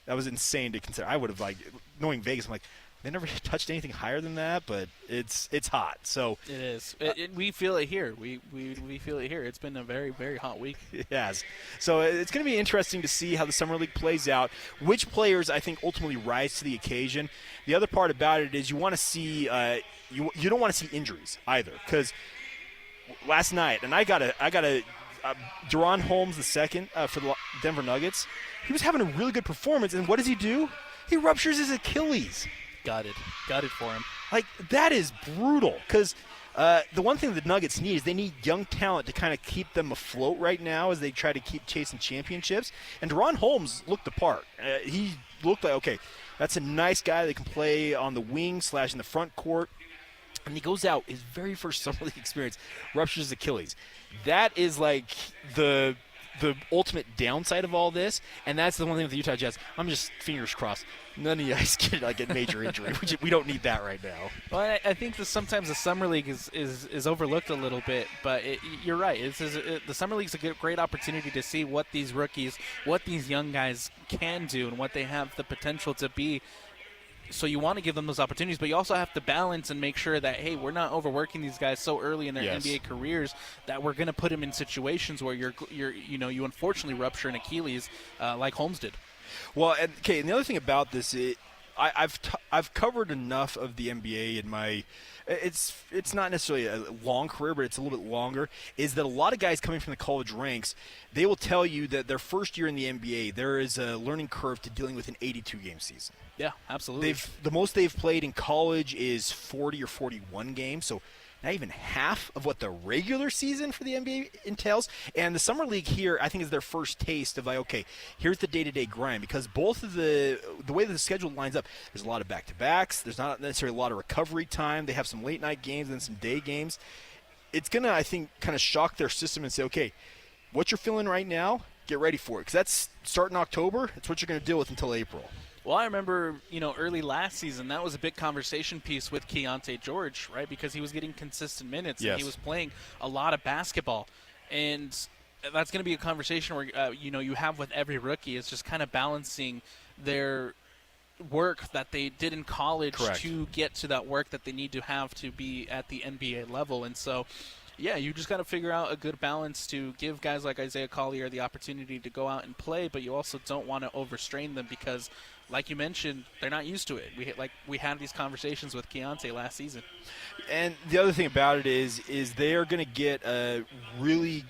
Speaker 1: That was insane to consider. I would have, knowing Vegas, I'm like, they never touched anything higher than that, but it's hot. So
Speaker 2: it is. We feel it here. We feel it here. It's been a very, very hot week.
Speaker 1: It has. So it's going to be interesting to see how the Summer League plays out. Which players, I think, ultimately rise to the occasion. The other part about it is you want to see you don't want to see injuries either, because last night, and I got a Deron Holmes II for the Denver Nuggets. He was having a really good performance, and what does he do? He ruptures his Achilles.
Speaker 2: gutted for him.
Speaker 1: Like, that is brutal because the one thing the Nuggets need is they need young talent to kind of keep them afloat right now as they try to keep chasing championships. And Deron Holmes looked the part. He looked like, okay, that's a nice guy that can play on the wing / in the front court. And he goes out, his very first summer league experience, ruptures his Achilles. That is like the ultimate downside of all this, and that's the one thing with the Utah Jazz. I'm just fingers crossed. None of you guys get major injury. We don't need that right now.
Speaker 2: Well, I think that sometimes the summer league is overlooked a little bit, but you're right. The summer league's a great opportunity to see what these rookies, what these young guys can do, and what they have the potential to be. So you want to give them those opportunities, but you also have to balance and make sure that, hey, we're not overworking these guys so early in their NBA careers that we're going to put them in situations where you unfortunately rupture an Achilles like Holmes did.
Speaker 1: Well, and the other thing about this, I've covered enough of the NBA in my. It's not necessarily a long career, but it's a little bit longer, is that a lot of guys coming from the college ranks, they will tell you that their first year in the NBA, there is a learning curve to dealing with an 82-game season.
Speaker 2: Yeah, absolutely.
Speaker 1: The most they've played in college is 40 or 41 games, so not even half of what the regular season for the NBA entails. And the Summer League here, I think, is their first taste of, like, okay, here's the day-to-day grind. Because both of the way that the schedule lines up, there's a lot of back-to-backs. There's not necessarily a lot of recovery time. They have some late-night games and some day games. It's going to, I think, kind of shock their system and say, okay, what you're feeling right now, get ready for it. Because that's starting October. It's what you're going to deal with until April.
Speaker 2: Well, I remember, early last season, that was a big conversation piece with Keontae George, right? Because he was getting consistent minutes and he was playing a lot of basketball. And that's going to be a conversation where, you have with every rookie. It's just kind of balancing their work that they did in college to get to that work that they need to have to be at the NBA level. And so, yeah, you just got to figure out a good balance to give guys like Isaiah Collier the opportunity to go out and play, but you also don't want to overstrain them because, like you mentioned, they're not used to it. We had these conversations with Keontae last season.
Speaker 1: And the other thing about it is they are going to get a really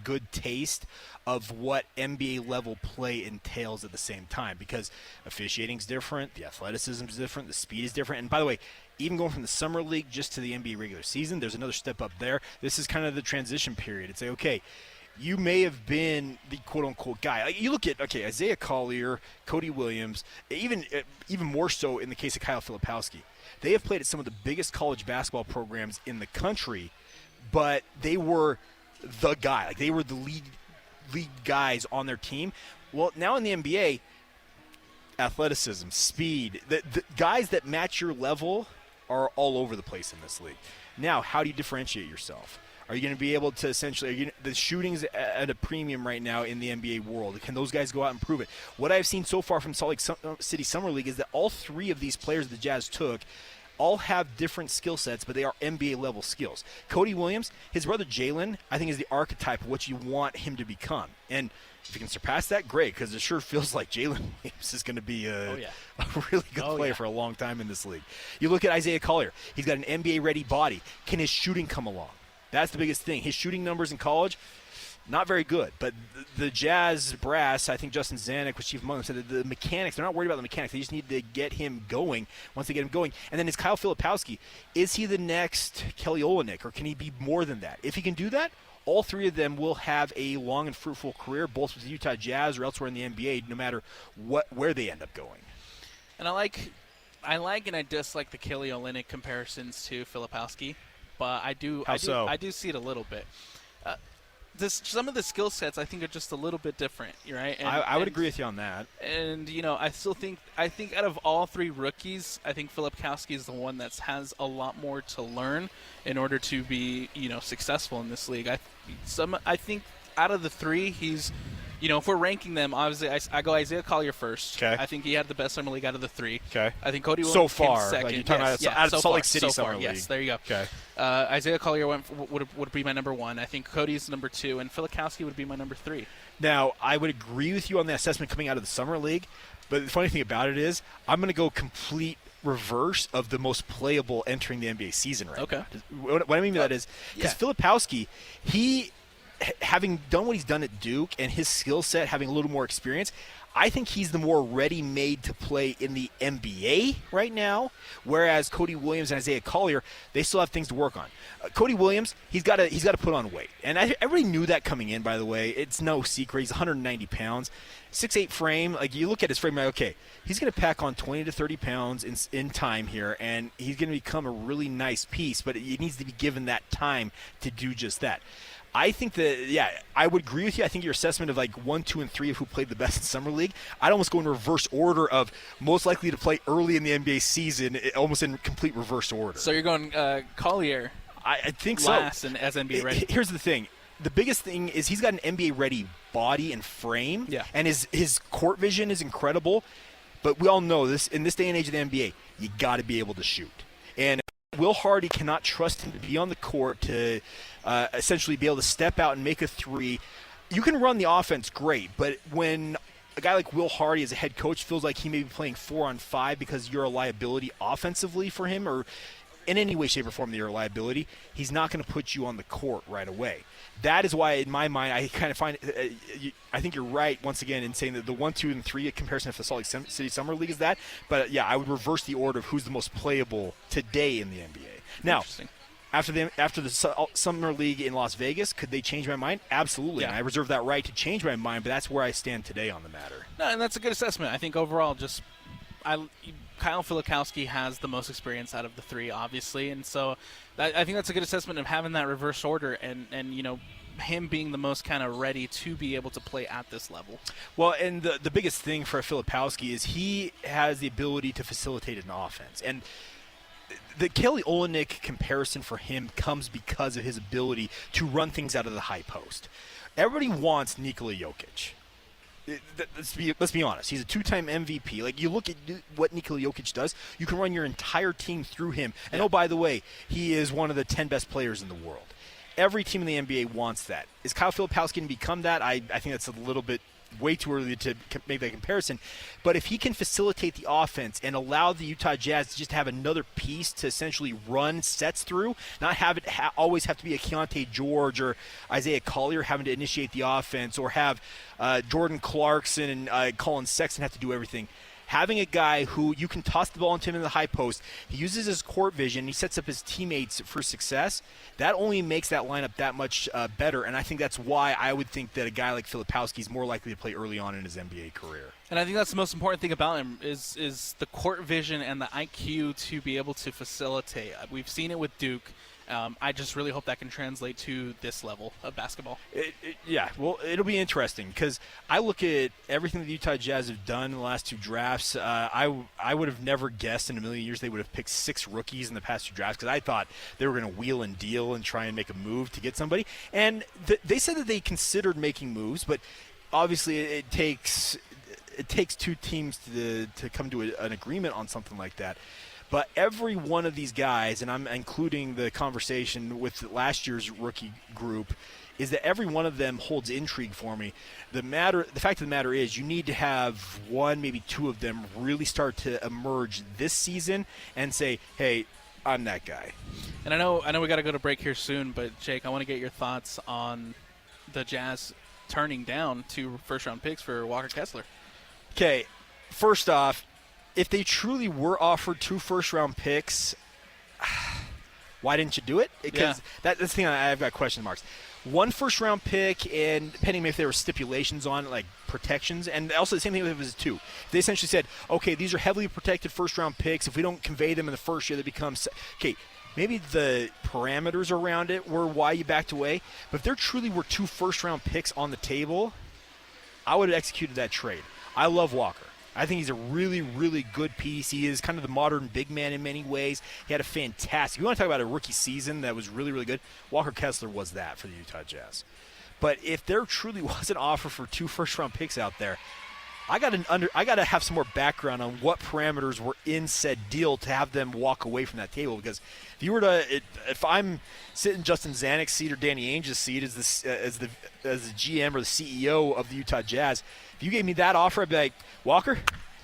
Speaker 1: good taste of what NBA level play entails at the same time, because officiating's different, the athleticism's different, the speed is different. And by the way, even going from the summer league just to the NBA regular season, there's another step up there. This is kind of the transition period. It's like, okay, you may have been the quote-unquote guy. Like, you look at, Isaiah Collier, Cody Williams, even more so in the case of Kyle Filipowski. They have played at some of the biggest college basketball programs in the country, but they were the guy. Like, they were the lead guys on their team. Well, now in the NBA, athleticism, speed, the guys that match your level are all over the place in this league. Now, how do you differentiate yourself? Are you going to be able to essentially – the shooting's at a premium right now in the NBA world. Can those guys go out and prove it? What I've seen so far from Salt Lake City Summer League is that all three of these players the Jazz took all have different skill sets, but they are NBA-level skills. Cody Williams, his brother Jalen, I think is the archetype of what you want him to become. And if you can surpass that, great, because it sure feels like Jalen Williams is going to be a really good player for a long time in this league. You look at Isaiah Collier. He's got an NBA-ready body. Can his shooting come along? That's the biggest thing. His shooting numbers in college, not very good. But the Jazz brass, I think Justin Zanuck was chief among them, said that the mechanics, they're not worried about the mechanics. They just need to get him going once they get him going. And then is Kyle Filipowski, is he the next Kelly Olynyk, or can he be more than that? If he can do that, all three of them will have a long and fruitful career, both with the Utah Jazz or elsewhere in the NBA, no matter where they end up going. And
Speaker 2: I like and I dislike the Kelly Olynyk comparisons to Filipowski. But I do see it a little bit. Some of the skill sets I think are just a little bit different, right? And,
Speaker 1: I would agree with you on that.
Speaker 2: And I think out of all three rookies, I think Filipowski is the one that has a lot more to learn in order to be successful in this league. I think out of the three, he's. If we're ranking them, obviously I go Isaiah Collier first.
Speaker 1: Okay.
Speaker 2: I think he had the best summer league out of the three.
Speaker 1: Okay.
Speaker 2: I think Cody Williams
Speaker 1: so far,
Speaker 2: came second.
Speaker 1: Like you're talking about out of Salt Lake City Summer League.
Speaker 2: Yes, there you go.
Speaker 1: Okay.
Speaker 2: Isaiah Collier would be my number one. I think Cody's number two, and Filipowski would be my number three.
Speaker 1: Now, I would agree with you on the assessment coming out of the Summer League, but the funny thing about it is I'm going to go complete reverse of the most playable entering the NBA season right now. What I mean by that is because Filipowski, having done what he's done at Duke and his skill set, having a little more experience, I think he's the more ready-made to play in the NBA right now, whereas Cody Williams and Isaiah Collier, they still have things to work on. Cody Williams, he's got to put on weight. And everybody knew that coming in, by the way. It's no secret. He's 190 pounds. 6'8 frame. Like, you look at his frame, like, okay, he's going to pack on 20 to 30 pounds in time here, and he's going to become a really nice piece, but it needs to be given that time to do just that. I think that, yeah, I would agree with you. I think your assessment of like 1, 2, and 3 of who played the best in Summer League, I'd almost go in reverse order of most likely to play early in the NBA season, almost in complete reverse order.
Speaker 2: So you're going Collier
Speaker 1: I think
Speaker 2: last
Speaker 1: so.
Speaker 2: and as NBA ready.
Speaker 1: Here's the thing. The biggest thing is he's got an NBA-ready body and frame, and his court vision is incredible. But we all know this, in this day and age of the NBA, you got to be able to shoot. And Will Hardy cannot trust him to be on the court to essentially be able to step out and make a three. You can run the offense great, but when a guy like Will Hardy as a head coach feels like he may be playing 4-on-5 because you're a liability offensively for him, or in any way, shape, or form that you're a liability, he's not going to put you on the court right away. That is why, in my mind, I kind of find I think you're right, once again, in saying that the 1, 2, and 3 comparison of the Salt Lake City Summer League is that. But, yeah, I would reverse the order of who's the most playable today in the NBA. Now, after the Summer League in Las Vegas, could they change my mind? Absolutely.
Speaker 2: Yeah.
Speaker 1: And I reserve that right to change my mind, but that's where I stand today on the matter.
Speaker 2: No, and that's a good assessment. I think overall, Kyle Filikowski has the most experience out of the three, obviously, and so I think that's a good assessment of having that reverse order and you know, him being the most kind of ready to be able to play at this level.
Speaker 1: Well, and the biggest thing for Filipowski is he has the ability to facilitate an offense. And the Kelly Olynyk comparison for him comes because of his ability to run things out of the high post. Everybody wants Nikola Jokic. Let's be honest. He's a 2-time MVP. Like, you look at what Nikola Jokic does, you can run your entire team through him. And, oh, by the way, he is one of the 10 best players in the world. Every team in the NBA wants that. Is Kyle Filipowski going to become that? I think that's a little bit way too early to make that comparison. But if he can facilitate the offense and allow the Utah Jazz to just have another piece to essentially run sets through, not have it always have to be a Keontae George or Isaiah Collier having to initiate the offense, or have Jordan Clarkson and Colin Sexton have to do everything. Having a guy who you can toss the ball into him in the high post, he uses his court vision, he sets up his teammates for success, that only makes that lineup that much better. And I think that's why I would think that a guy like Filipowski is more likely to play early on in his NBA career.
Speaker 2: And I think that's the most important thing about him is the court vision and the IQ to be able to facilitate. We've seen it with Duke. I just really hope that can translate to this level of basketball.
Speaker 1: Yeah, well, it'll be interesting because I look at everything the Utah Jazz have done in the last 2 drafts. I would have never guessed in a million years they would have picked 6 rookies in the past 2 drafts, because I thought they were going to wheel and deal and try and make a move to get somebody. And they said that they considered making moves, but obviously it takes 2 teams to come to an agreement on something like that. But every one of these guys, and I'm including the conversation with last year's rookie group, is that every one of them holds intrigue for me. The fact of the matter is, you need to have 1, maybe 2 of them really start to emerge this season and say, hey, I'm that guy.
Speaker 2: And I know we got to go to break here soon, but Jake, I want to get your thoughts on the Jazz turning down 2 first-round picks for Walker Kessler.
Speaker 1: Okay, first off, if they truly were offered 2 first-round picks, why didn't you do it? Because that's the thing I've got question marks. 1 first-round pick, and depending if there were stipulations on it, like protections, and also the same thing if it was 2. If they essentially said, okay, these are heavily protected first-round picks. If we don't convey them in the first year, they become okay. Maybe the parameters around it were why you backed away. But if there truly were 2 first-round picks on the table, I would have executed that trade. I love Walker. I think he's a really, really good piece. He is kind of the modern big man in many ways. He had a fantastic – you want to talk about a rookie season that was really, really good? Walker Kessler was that for the Utah Jazz. But if there truly was an offer for 2 first-round picks out there, I got to have some more background on what parameters were in said deal to have them walk away from that table. Because if I'm sitting in Justin Zanuck's seat or Danny Ainge's seat as the GM or the CEO of the Utah Jazz, if you gave me that offer, I'd be like, Walker,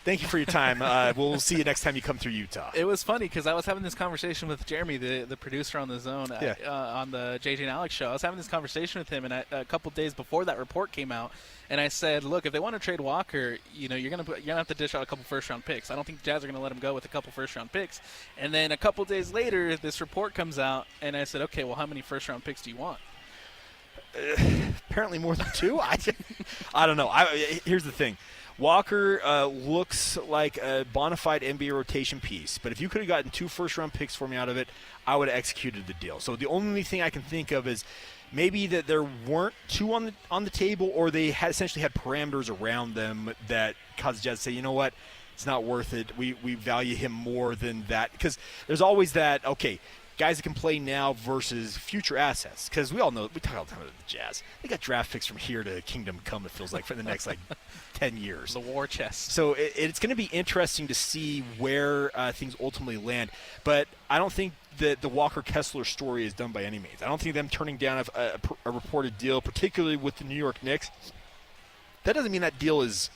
Speaker 1: Thank you for your time. We'll see you next time you come through Utah.
Speaker 2: It was funny because I was having this conversation with Jeremy, the producer on the Zone, on the JJ and Alex show. I was having this conversation with him, and a couple days before that report came out, and I said, look, if they want to trade Walker, you're gonna have to dish out a couple first-round picks. I don't think the Jazz are going to let him go with a couple first-round picks. And then a couple days later, this report comes out, and I said, okay, well, how many first-round picks do you want?
Speaker 1: Apparently more than 2. I don't know. Here's the thing. Walker looks like a bona fide NBA rotation piece, but if you could have gotten 2 first-round picks for me out of it, I would have executed the deal. So the only thing I can think of is maybe that there weren't 2 on the table, or they essentially had parameters around them that caused the Jazz to say, you know what, it's not worth it. We value him more than that, because there's always that, okay, guys that can play now versus future assets. Because we all know, we talk all the time about the Jazz. They got draft picks from here to kingdom come, it feels like, for the next, 10 years.
Speaker 2: The war chest.
Speaker 1: So it's going to be interesting to see where things ultimately land. But I don't think that the Walker Kessler story is done by any means. I don't think them turning down a reported deal, particularly with the New York Knicks, that doesn't mean that deal is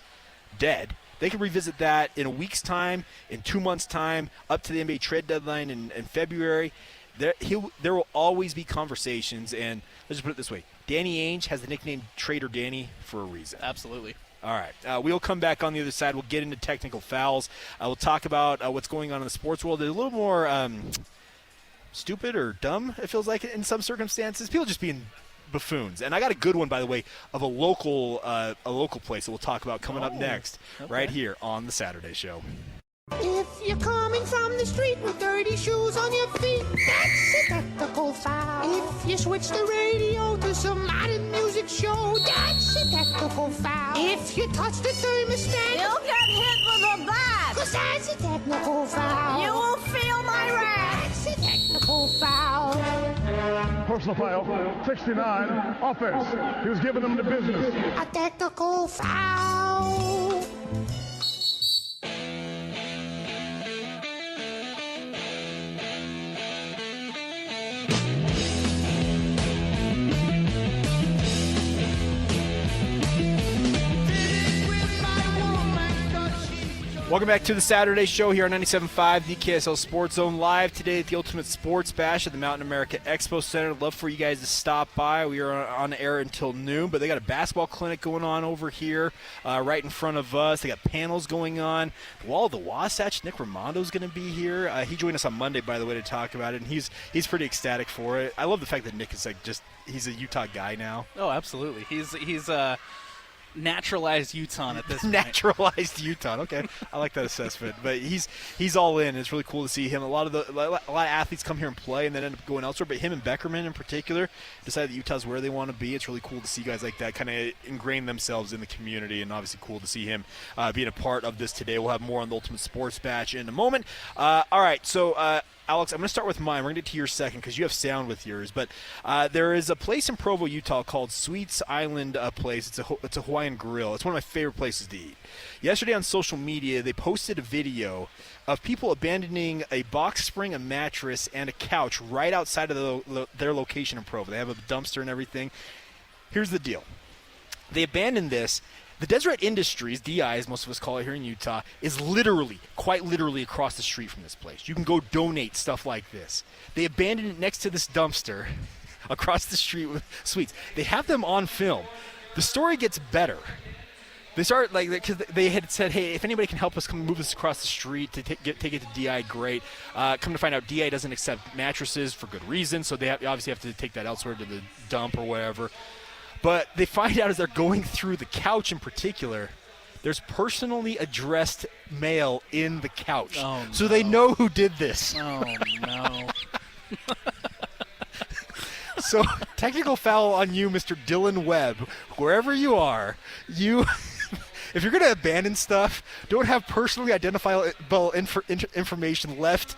Speaker 1: dead. They can revisit that in a week's time, in 2 months' time, up to the NBA trade deadline in February. There will always be conversations, and let's just put it this way. Danny Ainge has the nickname Trader Danny for a reason.
Speaker 2: Absolutely.
Speaker 1: All right. We'll come back on the other side. We'll get into technical fouls. We'll talk about what's going on in the sports world. There's a little more stupid or dumb, it feels like, in some circumstances. People just being buffoons. And I got a good one, by the way, of a local place that we'll talk about coming up next, right here on the Saturday Show.
Speaker 12: If you're coming from the street with dirty shoes on your feet, that's a technical foul. If you switch the radio to some modern music show, that's a technical foul. If you touch the thermostat, you'll get hit with a bat, 'cause that's a technical foul. You will feel my wrath. That's a technical foul.
Speaker 13: Personal foul, 69, offense. He was giving them the business.
Speaker 12: A technical foul.
Speaker 1: Welcome back to the Saturday Show here on 97.5, the KSL Sports Zone, live today at the Ultimate Sports Bash at the Mountain America Expo Center. Love for you guys to stop by. We are on air until noon, but they got a basketball clinic going on over here right in front of us. They got panels going on. Wall of the Wasatch, Nick Ramondo's going to be here. He joined us on Monday, by the way, to talk about it, and he's pretty ecstatic for it. I love the fact that Nick is he's a Utah guy now.
Speaker 2: Oh, absolutely. He's naturalized Utah at this point.
Speaker 1: Naturalized Utah. Okay, I like that assessment. But he's all in. It's really cool to see him. A lot of athletes come here and play and then end up going elsewhere. But him and Beckerman in particular decided that Utah's where they want to be. It's really cool to see guys like that kind of ingrain themselves in the community, and obviously cool to see him being a part of this today. We'll have more on the Ultimate Sports Batch in a moment. All right, so. Alex, I'm going to start with mine. We're going to get to yours second because you have sound with yours. But there is a place in Provo, Utah called Sweets Island Place. It's a Hawaiian grill. It's one of my favorite places to eat. Yesterday on social media, they posted a video of people abandoning a box spring, a mattress, and a couch right outside of their location in Provo. They have a dumpster and everything. Here's the deal. They abandoned this. The Deseret Industries, DI as most of us call it here in Utah, is quite literally across the street from this place. You can go donate stuff like this. They abandoned it next to this dumpster across the street with sweets. They have them on film. The story gets better. They start because they had said, hey, if anybody can help us come move this across the street to take it to DI, great. Come to find out, DI doesn't accept mattresses for good reason, so they obviously have to take that elsewhere to the dump or wherever. But they find out as they're going through the couch in particular, there's personally addressed mail in the couch.
Speaker 2: Oh, no.
Speaker 1: So they know who did this.
Speaker 2: Oh, no.
Speaker 1: So technical foul on you, Mr. Dylan Webb. Wherever you are, if you're going to abandon stuff, don't have personally identifiable information left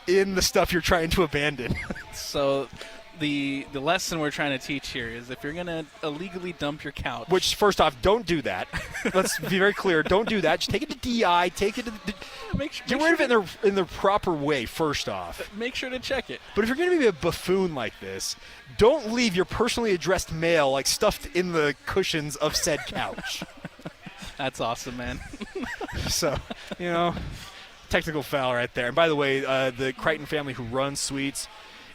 Speaker 1: in the stuff you're trying to abandon.
Speaker 2: So the lesson we're trying to teach here is if you're going to illegally dump your couch.
Speaker 1: Which, first off, don't do that. Let's be very clear. Don't do that. Just take it to DI. Take it to get rid of it in the proper way, first off.
Speaker 2: Make sure to check it.
Speaker 1: But if you're going to be a buffoon like this, don't leave your personally addressed mail stuffed in the cushions of said couch.
Speaker 2: That's awesome, man.
Speaker 1: So, technical foul right there. And by the way, the Crichton family who runs Sweets,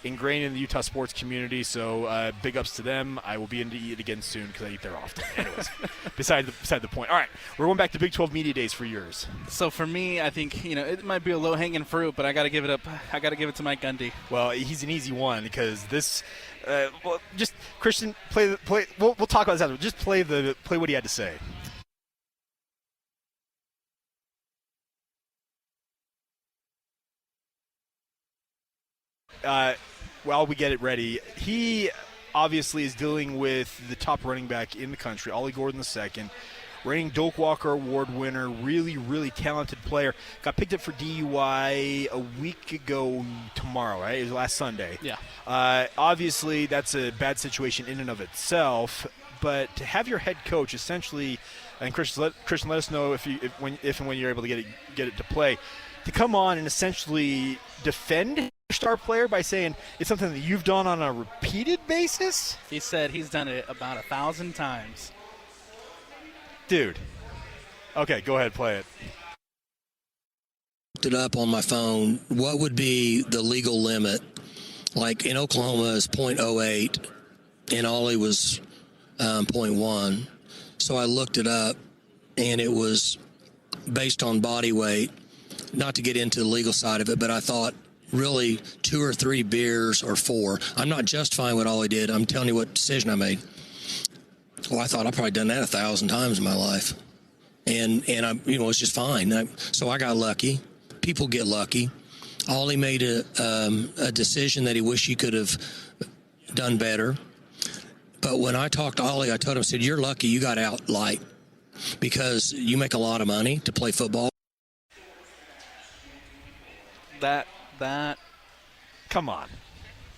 Speaker 1: ingrained in the Utah sports community, so big ups to them. I will be in to eat again soon because I eat there often. Anyways, beside the point. All right, we're going back to Big 12 Media Days for yours.
Speaker 2: So for me, I think it might be a low-hanging fruit, but I got to give it up. I got to give it to Mike Gundy.
Speaker 1: Well, he's an easy one because this. Just Christian, play. We'll talk about this after. Just play what he had to say. While we get it ready, he obviously is dealing with the top running back in the country, Ollie Gordon II, reigning Doak Walker Award winner, really, really talented player. Got picked up for DUI a week ago tomorrow, right? It was last Sunday.
Speaker 2: Yeah.
Speaker 1: Obviously, that's a bad situation in and of itself, but to have your head coach essentially, and Christian, let us know if and when you're able to get it to play, to come on and essentially defend your star player by saying it's something that you've done on a repeated basis?
Speaker 2: He said he's done it about 1,000 times.
Speaker 1: Dude. Okay, go ahead, play it.
Speaker 14: Looked it up on my phone. What would be the legal limit? Like in Oklahoma is 0.08, and Ollie was 0.1. So I looked it up, and it was based on body weight. Not to get into the legal side of it, but I thought really 2 or 3 beers or 4. I'm not justifying what Ollie did. I'm telling you what decision I made. Well, I thought I've probably done that 1,000 times in my life. And I, it's just fine. So I got lucky. People get lucky. Ollie made a decision that he wished he could have done better. But when I talked to Ollie, I told him, I said, you're lucky you got out light because you make a lot of money to play football.
Speaker 2: That
Speaker 1: come on,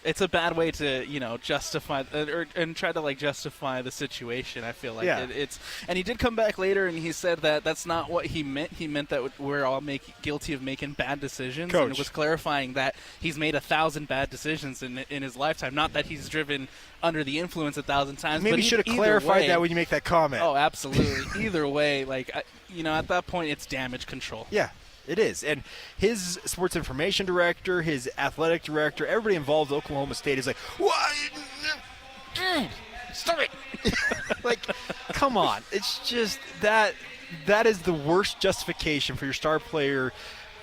Speaker 2: it's a bad way to justify and try to justify the situation. I feel like it's and he did come back later and he said that that's not what he meant. He meant that we're all guilty of making bad decisions.
Speaker 1: Coach.
Speaker 2: And it was clarifying that he's made 1,000 bad decisions in his lifetime. Not that he's driven under the influence 1,000 times.
Speaker 1: Maybe
Speaker 2: but
Speaker 1: you should have clarified that when you make that comment.
Speaker 2: Oh, absolutely. Either way, at that point, it's damage control.
Speaker 1: Yeah. It is. And his sports information director, his athletic director, everybody involved with Oklahoma State is like, what? Stop it. Come on. It's just that is the worst justification for your star player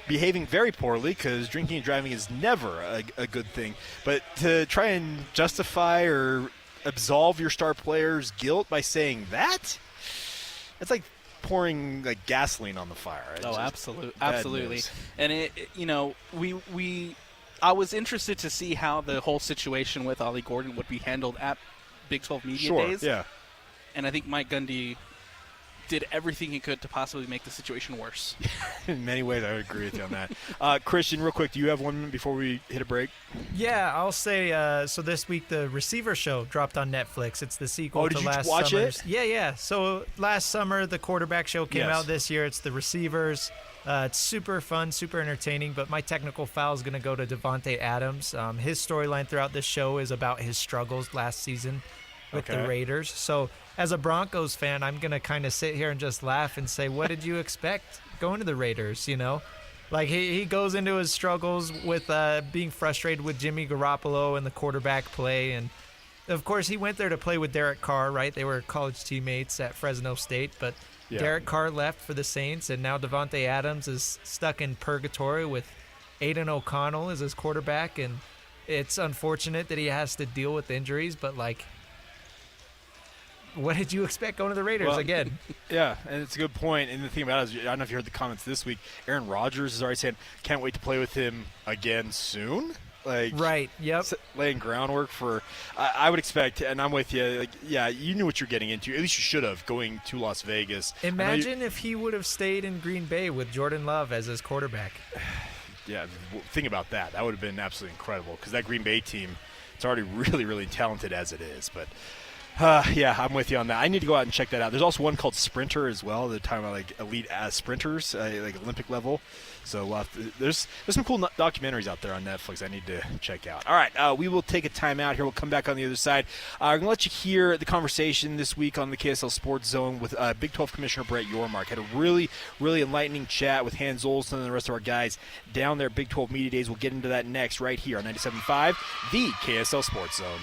Speaker 1: behaving very poorly, because drinking and driving is never a good thing. But to try and justify or absolve your star player's guilt by saying that, it's like pouring gasoline on the fire.
Speaker 2: Absolutely. And I was interested to see how the whole situation with Ollie Gordon would be handled at Big 12 Media Days.
Speaker 1: Yeah.
Speaker 2: And I think Mike Gundy did everything he could to possibly make the situation worse.
Speaker 1: In many ways, I would agree with you on that. Christian, real quick, do you have 1 minute before we hit a break?
Speaker 9: Yeah, I'll say, so this week the Receiver Show dropped on Netflix. It's the sequel to last
Speaker 1: watch
Speaker 9: summer's.
Speaker 1: it?
Speaker 9: Yeah. So last summer, the quarterback show came out. This year, it's the Receivers. It's super fun, super entertaining, but my technical foul is going to go to Devontae Adams. His storyline throughout this show is about his struggles last season with the Raiders. So as a Broncos fan, I'm going to kind of sit here and just laugh and say, what did you expect going to the Raiders, He goes into his struggles with being frustrated with Jimmy Garoppolo and the quarterback play. And, of course, he went there to play with Derek Carr, right? They were college teammates at Fresno State. But Derek Carr left for the Saints, and now Devontae Adams is stuck in purgatory with Aiden O'Connell as his quarterback. And it's unfortunate that he has to deal with injuries, but, what did you expect going to the Raiders again?
Speaker 1: Yeah, and it's a good point. And the thing about it is, I don't know if you heard the comments this week, Aaron Rodgers is already saying, can't wait to play with him again soon.
Speaker 9: Right, yep.
Speaker 1: Laying groundwork for, I would expect, and I'm with you, you knew what you're getting into. At least you should have, going to Las Vegas.
Speaker 9: Imagine if he would have stayed in Green Bay with Jordan Love as his quarterback.
Speaker 1: Yeah, think about that. That would have been absolutely incredible, because that Green Bay team, it's already really, really talented as it is. But Yeah, I'm with you on that. I need to go out and check that out. There's also one called Sprinter as well. They're talking about like elite sprinters, like Olympic level. So there's some cool documentaries out there on Netflix I need to check out. All right, we will take a time out here. We'll come back on the other side. I'm going to let you hear the conversation this week on the KSL Sports Zone with Big 12 Commissioner Brett Yormark. Had a really, really enlightening chat with Hans Olsen and the rest of our guys down there at Big 12 Media Days. We'll get into that next right here on 97.5, the KSL Sports Zone.